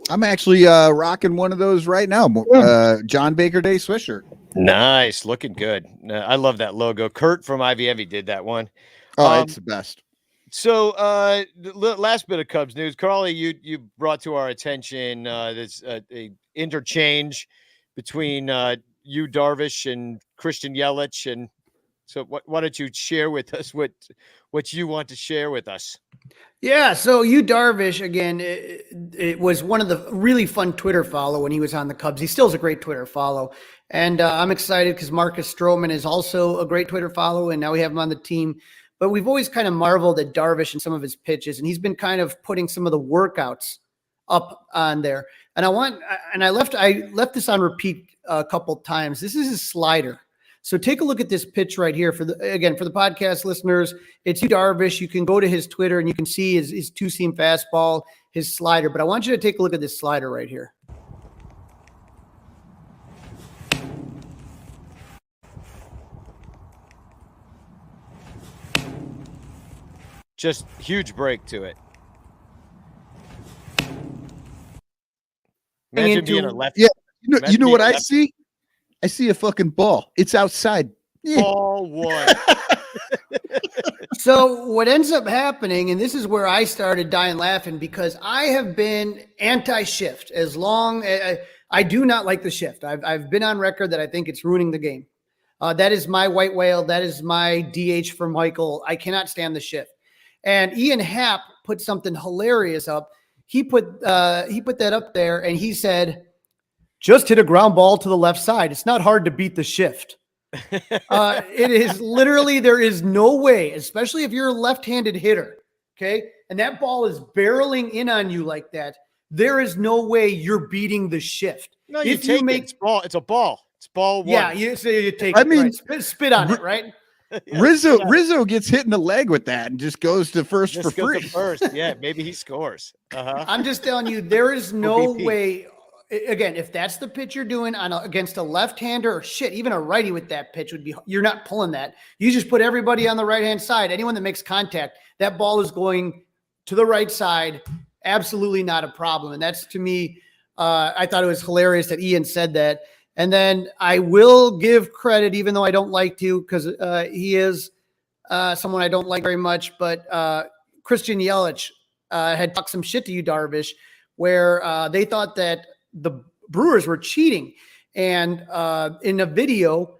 Speaker 2: I'm actually rocking one of those right now. John Baker Day sweatshirt.
Speaker 3: Nice, looking good. I love that logo. Kurt from IVM did that one.
Speaker 2: Oh, it's the best.
Speaker 3: So, the last bit of Cubs news, Carly, you brought to our attention this a interchange between you, Darvish, and Christian Yelich, and So why don't you share with us what you want to share with us?
Speaker 4: Yeah, so you Darvish again. It was one of the really fun Twitter follow when he was on the Cubs. He still is a great Twitter follow, and I'm excited because Marcus Stroman is also a great Twitter follow, and now we have him on the team. But we've always kind of marveled at Darvish and some of his pitches, and he's been kind of putting some of the workouts up on there. And I left this on repeat a couple times. This is his slider. So take a look at this pitch right here for the podcast listeners. It's Darvish. You can go to his Twitter and you can see his two-seam fastball, his slider. But I want you to take a look at this slider right here.
Speaker 3: Just huge break to it. Imagine being a lefty.
Speaker 2: Yeah, you know what I see? I see a fucking ball. It's outside. Yeah.
Speaker 3: Ball one.
Speaker 4: So what ends up happening, and this is where I started dying laughing, because I have been anti-shift as long as I do not like the shift. I've been on record that I think it's ruining the game. That is my white whale. That is my DH for Michael. I cannot stand the shift. And Ian Happ put something hilarious up. He put that up there, and he said, "Just hit a ground ball to the left side. It's not hard to beat the shift." It is literally, there is no way, especially if you're a left-handed hitter, okay, and that ball is barreling in on you like that, there is no way you're beating the shift.
Speaker 3: No, you take it. It's ball. It's a ball. It's ball one.
Speaker 4: Yeah, you take
Speaker 2: I
Speaker 4: it.
Speaker 2: mean,
Speaker 4: right. Spit on it, right?
Speaker 2: Rizzo gets hit in the leg with that and just goes to first for free.
Speaker 3: Yeah, maybe he scores.
Speaker 4: I'm just telling you, there is no way. Again, if that's the pitch you're doing against a left-hander, or shit, even a righty with that pitch would be, you're not pulling that. You just put everybody on the right-hand side. Anyone that makes contact, that ball is going to the right side. Absolutely not a problem. And that's, to me, I thought it was hilarious that Ian said that. And then I will give credit, even though I don't like to, because he is someone I don't like very much. But Christian Yelich had talked some shit to you, Darvish, where they thought that the Brewers were cheating. And in a video,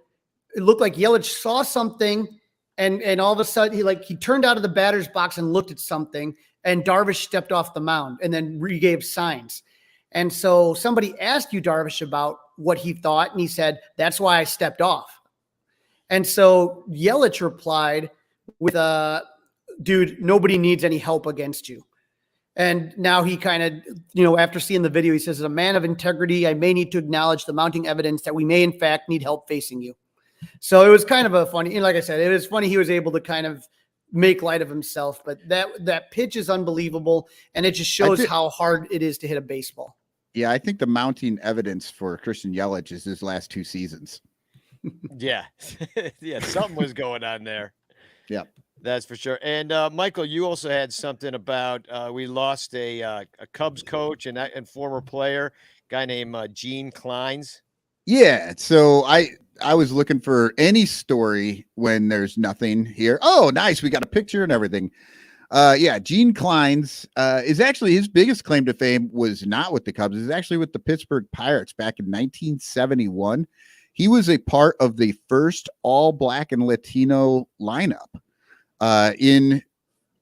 Speaker 4: it looked like Yelich saw something, and all of a sudden he turned out of the batter's box and looked at something, and Darvish stepped off the mound and then re-gave signs. And so somebody asked you, Darvish, about what he thought, and he said, "That's why I stepped off." And so Yelich replied with, "Dude, nobody needs any help against you." And now he kind of, after seeing the video, he says, "As a man of integrity, I may need to acknowledge the mounting evidence that we may in fact need help facing you." So it was kind of a funny, like I said, it was funny. He was able to kind of make light of himself, but that pitch is unbelievable. And it just shows how hard it is to hit a baseball.
Speaker 2: Yeah, I think the mounting evidence for Christian Yelich is his last 2 seasons.
Speaker 3: Yeah. Yeah, something was going on there.
Speaker 2: Yeah.
Speaker 3: That's for sure. And Michael, you also had something about we lost a Cubs coach and former player, guy named Gene Kleins.
Speaker 2: Yeah, so I was looking for any story when there's nothing here. Oh, nice. We got a picture and everything. Yeah, Gene Kleins is actually, his biggest claim to fame was not with the Cubs. It was actually with the Pittsburgh Pirates back in 1971. He was a part of the first all black and Latino lineup in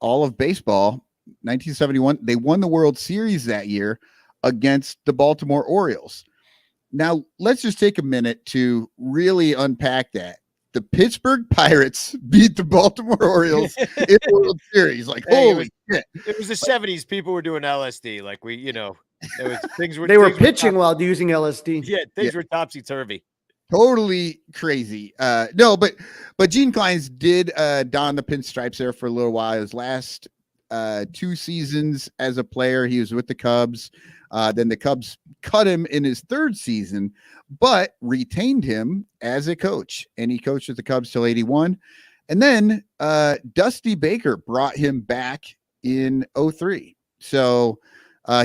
Speaker 2: all of baseball. 1971. They won the World Series that year against the Baltimore Orioles. Now, let's just take a minute to really unpack that. The Pittsburgh Pirates beat the Baltimore Orioles in the World Series. Like, holy shit.
Speaker 3: It was the 70s. People were doing LSD. Like
Speaker 4: they were pitching while using LSD.
Speaker 3: Yeah, things were topsy-turvy.
Speaker 2: Totally crazy. No, but Gene Kleins did don the pinstripes there for a little while. His last 2 seasons as a player, he was with the Cubs. Then the Cubs cut him in his 3rd season, but retained him as a coach. And he coached with the Cubs till 81. And then Dusty Baker brought him back in 03. So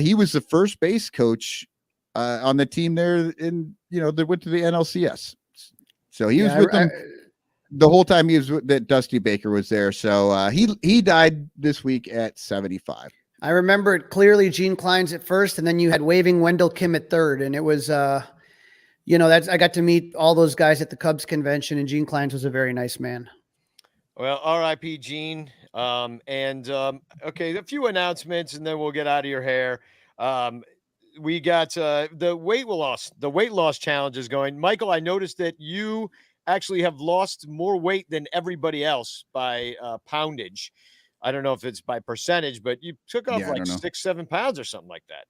Speaker 2: he was the first base coach on the team there they went to the NLCS. So he was with them the whole time that Dusty Baker was there. So he died this week at 75.
Speaker 4: I remember it clearly, Gene Kleins at first, and then you had waving Wendell Kim at 3rd. And it was you know, I got to meet all those guys at the Cubs convention, and Gene Kleins was a very nice man.
Speaker 3: Well, R.I.P. Gene. Okay, a few announcements, and then we'll get out of your hair. We got the weight loss challenge is going. Michael, I noticed that you actually have lost more weight than everybody else by poundage. I don't know if it's by percentage, but you took off like 6-7 pounds or something like that.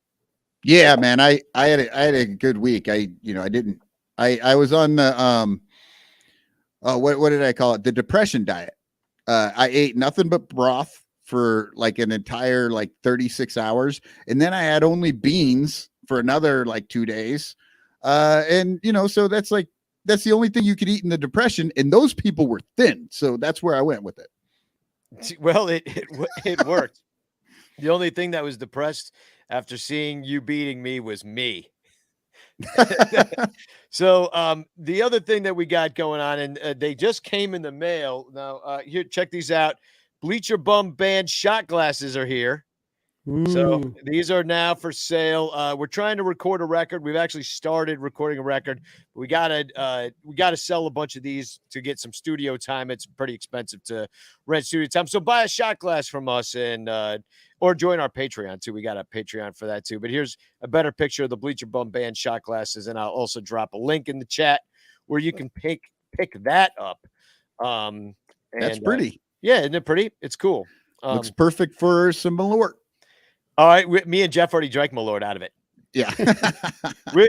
Speaker 2: Yeah, man. I had a good week. I was on the what did I call it? The depression diet. I ate nothing but broth for like an entire 36 hours, and then I had only beans for another 2 days. And so that's the only thing you could eat in the depression, and those people were thin. So that's where I went with it.
Speaker 3: Well, it worked. The only thing that was depressed after seeing you beating me was me. So the other thing that we got going on, and they just came in the mail. Now, here, check these out. Bleacher Bum Band shot glasses are here. So these are now for sale. We're trying to record a record. We've actually started recording a record. We gotta sell a bunch of these to get some studio time. It's pretty expensive to rent studio time. So buy a shot glass from us and or join our Patreon too. We got a Patreon for that too. But here's a better picture of the Bleacher Bum Band shot glasses, and I'll also drop a link in the chat where you can pick that up.
Speaker 2: That's pretty.
Speaker 3: Yeah, isn't it pretty? It's cool.
Speaker 2: Looks perfect for some Malort.
Speaker 3: All right, me and Jeff already drank Malort out of it.
Speaker 2: Yeah.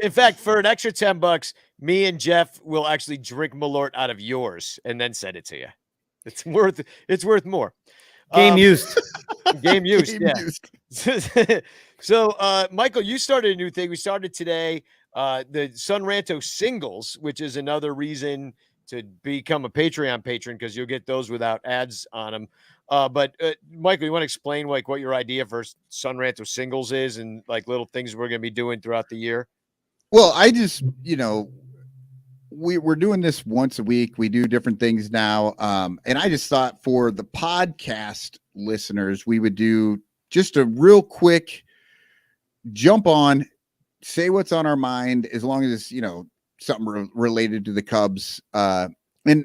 Speaker 3: In fact, for an extra $10, me and Jeff will actually drink Malort out of yours and then send it to you. It's worth more.
Speaker 4: Game used.
Speaker 3: Game used.
Speaker 2: Game
Speaker 3: Yeah.
Speaker 2: used.
Speaker 3: So, Michael, you started a new thing. We started today. The Sun Ranto singles, which is another reason to become a Patreon patron because you'll get those without ads on them. But Michael, you want to explain what your idea for Sun Ranto singles is and little things we're going to be doing throughout the year?
Speaker 2: Well, I just, we're doing this once a week. We do different things now. And I just thought for the podcast listeners, we would do just a real quick jump on, say what's on our mind, as long as it's, something related to the Cubs. And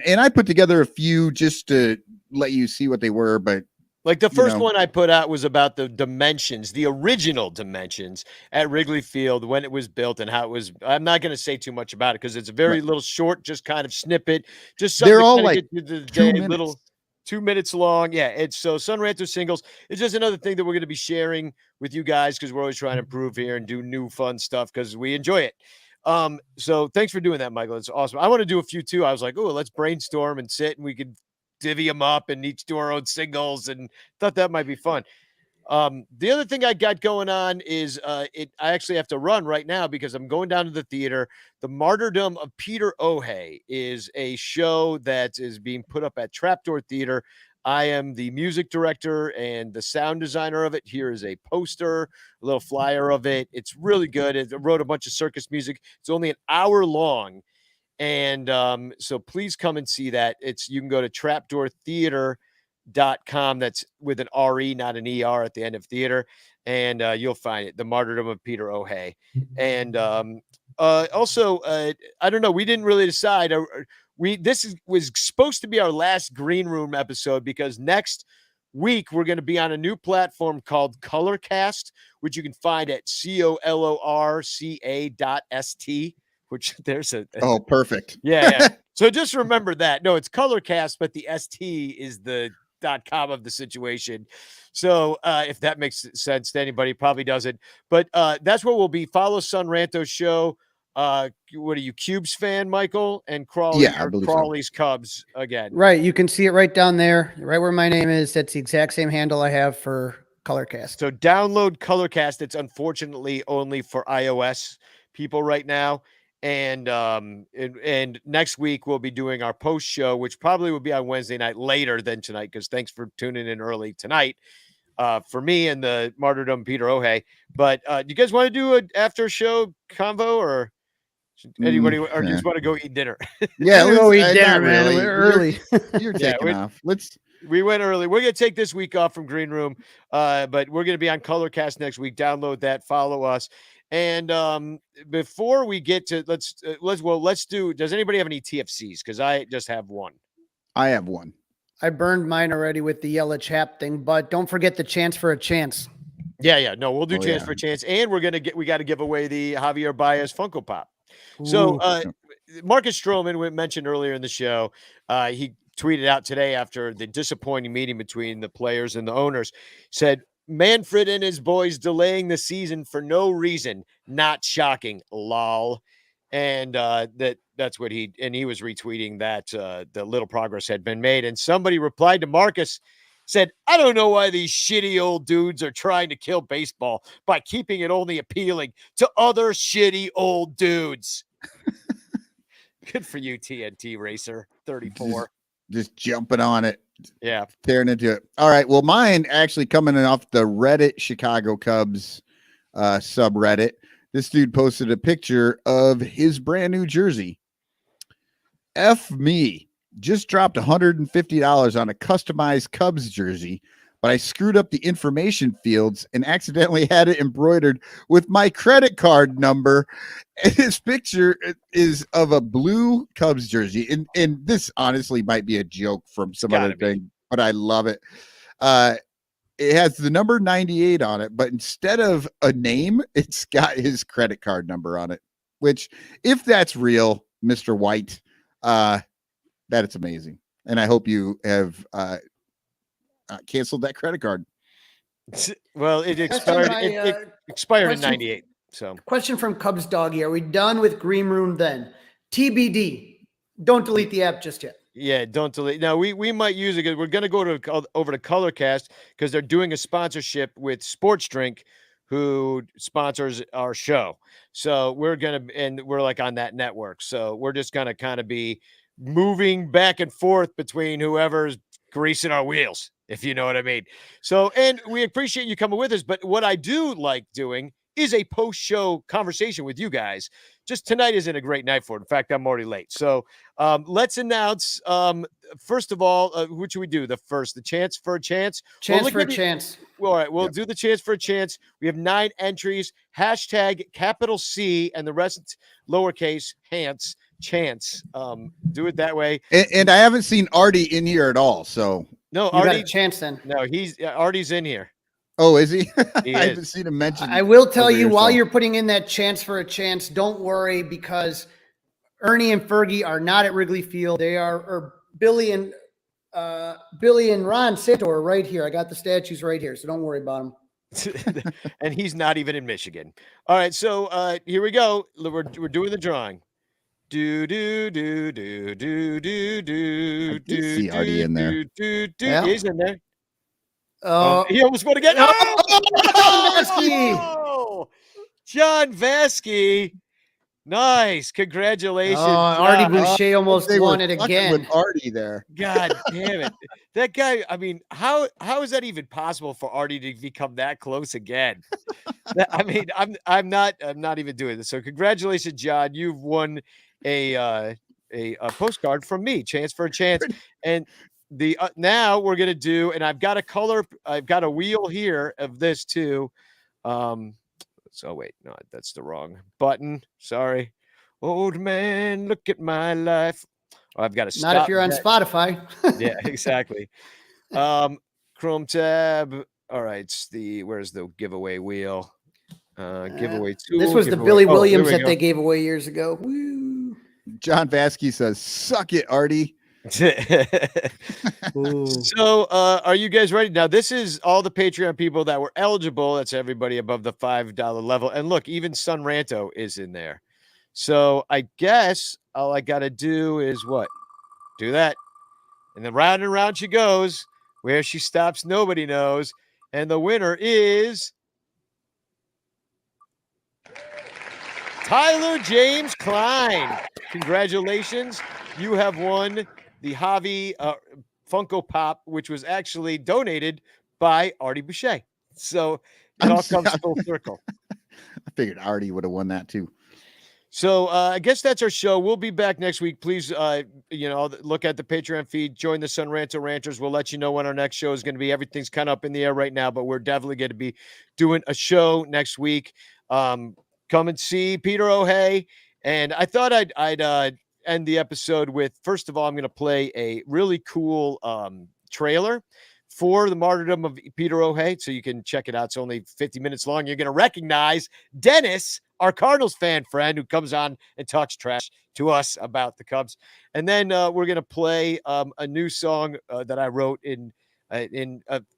Speaker 2: I put together a few just to let you see what they were, but
Speaker 3: the first one I put out was about the dimensions, the original dimensions at Wrigley Field when it was built and how it was. I'm not going to say too much about it because it's a very little short, just kind of snippet. Just something
Speaker 2: they're all
Speaker 3: get you the
Speaker 2: 2
Speaker 3: day,
Speaker 2: minutes.
Speaker 3: little 2 minutes long. Yeah, it's so Sun Ranto singles. It's just another thing that we're going to be sharing with you guys because we're always trying to improve here and do new fun stuff because we enjoy it. So thanks for doing that, Michael. It's awesome. I want to do a few too. I was like, oh, let's brainstorm and sit and we could divvy them up and each do our own singles and thought that might be fun. The other thing I got going on is I actually have to run right now because I'm going down to the theater. The Martyrdom of Peter Ohay is a show that is being put up at Trapdoor Theater. I am the music director and the sound designer of it. Here is a poster, a little flyer of it. It's really good. I wrote a bunch of circus music. It's only an hour long. And so please come and see that. You can go to trapdoortheater.com. That's with an R-E, not an E-R at the end of theater. And you'll find it, The Martyrdom of Peter Ohay. And also, I don't know, we didn't really decide. Was supposed to be our last Green Room episode because next week we're going to be on a new platform called Colorcast, which you can find at colorca.st. Which there's
Speaker 2: oh, perfect.
Speaker 3: Yeah. So just remember that. No, it's Colorcast, but the ST is the .com of the situation. So if that makes sense to anybody, probably doesn't. But that's where we'll be. Follow Sun Ranto's show. What are you, Cubes fan, Michael? And Crawley,
Speaker 2: yeah,
Speaker 3: Crawley's Cubs again.
Speaker 4: Right. You can see it right down there, right where my name is. That's the exact same handle I have for Colorcast.
Speaker 3: So download Colorcast. It's unfortunately only for iOS people right now. And next week we'll be doing our post show, which probably will be on Wednesday night later than tonight. Because thanks for tuning in early tonight for me and the Martyrdom Peter Ohay. But do you guys want to do an after show convo or anybody, or do you just want to go eat dinner?
Speaker 4: Yeah, we'll go eat dinner, man.
Speaker 2: Really.
Speaker 4: We're early.
Speaker 2: You're taking off. Let's
Speaker 3: We went early. We're going to take this week off from Green Room, but we're going to be on Colorcast next week. Download that, follow us. And before we get to let's do. Does anybody have any TFCs? Because I just have one.
Speaker 2: I have one.
Speaker 4: I burned mine already with the Yelich Hap thing, but don't forget the chance for a chance.
Speaker 3: Yeah. No, we'll do chance for a chance, and we got to give away the Javier Baez Funko Pop. So Marcus Stroman mentioned earlier in the show, he tweeted out today after the disappointing meeting between the players and the owners, said Manfred and his boys delaying the season for no reason. Not shocking, lol. And that's what he was retweeting that the little progress had been made. And somebody replied to Marcus, said, I don't know why these shitty old dudes are trying to kill baseball by keeping it only appealing to other shitty old dudes. Good for you, TNT Racer 34.
Speaker 2: Just jumping on it.
Speaker 3: Yeah.
Speaker 2: Tearing into it. All right. Well, mine actually coming off the Reddit Chicago Cubs subreddit. This dude posted a picture of his brand new jersey. F me. Just dropped $150 on a customized Cubs jersey, but I screwed up the information fields and accidentally had it embroidered with my credit card number. And this picture is of a blue Cubs jersey. And this honestly might be a joke from some other thing, but I love it. It has the number 98 on it, but instead of a name, it's got his credit card number on it, which if that's real, Mr. White, that it's amazing. And I hope you have canceled that credit card.
Speaker 3: Well, it expired. It expired in 98. So,
Speaker 4: question from Cubs Doggy: are we done with Green Room then? TBD. Don't delete the app just yet.
Speaker 3: Yeah, don't delete. Now we might use it because we're going to go over to Colorcast because they're doing a sponsorship with Sports Drink, who sponsors our show. So we're like on that network. So we're just going to kind of be moving back and forth between whoever's greasing our wheels, if you know what I mean. So, and we appreciate you coming with us. But what I do like doing is a post-show conversation with you guys. Just tonight isn't a great night for it. In fact, I'm already late. So let's announce, first of all, what should we do? The chance for a chance?
Speaker 4: Chance for a chance.
Speaker 3: All right, we'll do the chance for a chance. We have 9 entries. Hashtag capital C and the rest lowercase chance. Do it that way.
Speaker 2: And I haven't seen Artie in here at all. So
Speaker 3: no,
Speaker 4: you
Speaker 3: Artie,
Speaker 4: got a chance then.
Speaker 3: No, Artie's in here.
Speaker 2: Oh, is he?
Speaker 3: He
Speaker 2: I
Speaker 3: is.
Speaker 2: haven't seen him mentioned.
Speaker 4: I will tell you while you're putting in that chance for a chance, don't worry because Ernie and Fergie are not at Wrigley Field. They are, or Billy and Ron Santo are right here. I got the statues right here, so don't worry about them.
Speaker 3: And he's not even in Michigan. All right, so here we go. We're doing the drawing. Do.
Speaker 2: I did see Artie in there.
Speaker 3: Yeah. He's in there.
Speaker 4: He
Speaker 3: almost won again. John Vasky. Nice. Congratulations.
Speaker 4: Artie Boucher almost won it again.
Speaker 2: With Artie there.
Speaker 3: God damn it. That guy, I mean, how is that even possible for Artie to become that close again? I'm not even doing this. So congratulations, John. You've won a postcard from me, chance for a chance. And the now we're gonna do, and I've got a wheel here of this too. So wait, no, that's the wrong button. Sorry. Old man, look at my life. Oh, I've got to stop.
Speaker 4: Not if you're on Spotify.
Speaker 3: Yeah, exactly. Chrome tab. All right, where's the giveaway wheel? Giveaway tool.
Speaker 4: This was the Billy Williams that they gave away years ago. Woo.
Speaker 2: John Vasky says, "Suck it, Artie."
Speaker 3: So are you guys ready? Now this is all the Patreon people that were eligible. That's everybody above the $5 level. And look, even Son Ranto is in there. So I guess all I gotta do is what? Do that. And then round and round she goes. Where she stops, nobody knows. And the winner is Tyler James Klein. Congratulations. You have won the Javi Funko Pop, which was actually donated by Artie Boucher. So it all comes full circle.
Speaker 2: I figured Artie would have won that too.
Speaker 3: So I guess that's our show. We'll be back next week. Please, look at the Patreon feed. Join the Sun Ranto Ranchers. We'll let you know when our next show is going to be. Everything's kind of up in the air right now, but we're definitely going to be doing a show next week. Come and see Peter O'Hay. And I thought I'd end the episode with, first of all, I'm going to play a really cool trailer for the martyrdom of Peter O'Hay, so you can check it out. It's only 50 minutes long. You're going to recognize Dennis, our Cardinals fan friend, who comes on and talks trash to us about the Cubs. And then we're going to play a new song that I wrote in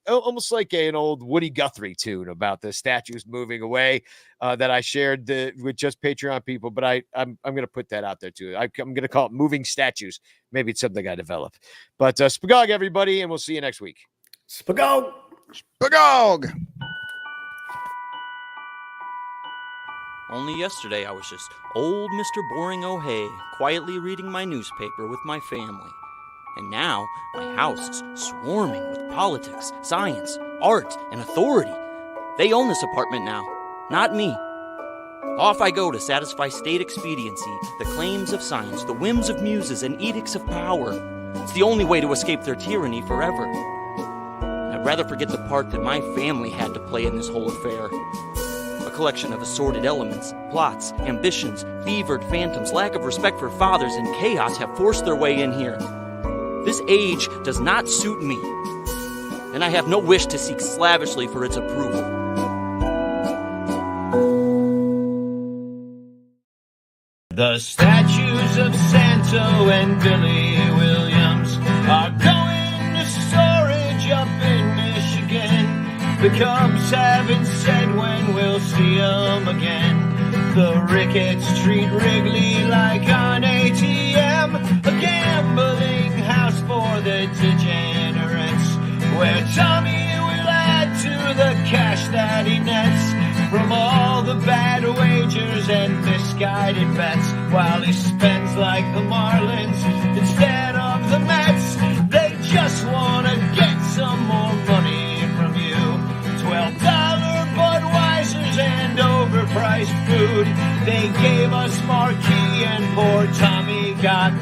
Speaker 3: almost like an old Woody Guthrie tune about the statues moving away that I shared with just Patreon people. But I'm going to put that out there too. I'm going to call it Moving Statues. Maybe it's something I develop. But Spagog, everybody, and we'll see you next week.
Speaker 4: Spagog.
Speaker 2: Spagog.
Speaker 7: Only yesterday I was just old Mr. Boring O'Hay, quietly reading my newspaper with my family. And now, my house is swarming with politics, science, art, and authority. They own this apartment now, not me. Off I go to satisfy state expediency, the claims of science, the whims of muses, and edicts of power. It's the only way to escape their tyranny forever. I'd rather forget the part that my family had to play in this whole affair. A collection of assorted elements, plots, ambitions, fevered phantoms, lack of respect for fathers, and chaos have forced their way in here. This age does not suit me, and I have no wish to seek slavishly for its approval.
Speaker 1: The statues of Santo and Billy Williams are going to storage up in Michigan. The Cubs haven't said when we'll see them again. The Ricketts treat Wrigley like an ATM, a gambling house for the degenerates, where Tommy will add to the cash that he nets from all the bad wagers and misguided bets, while he spends like the Marlins instead of the Mets. They just want to get some more money from you. $12 Budweisers and overpriced food. They gave us Marquee and poor Tommy got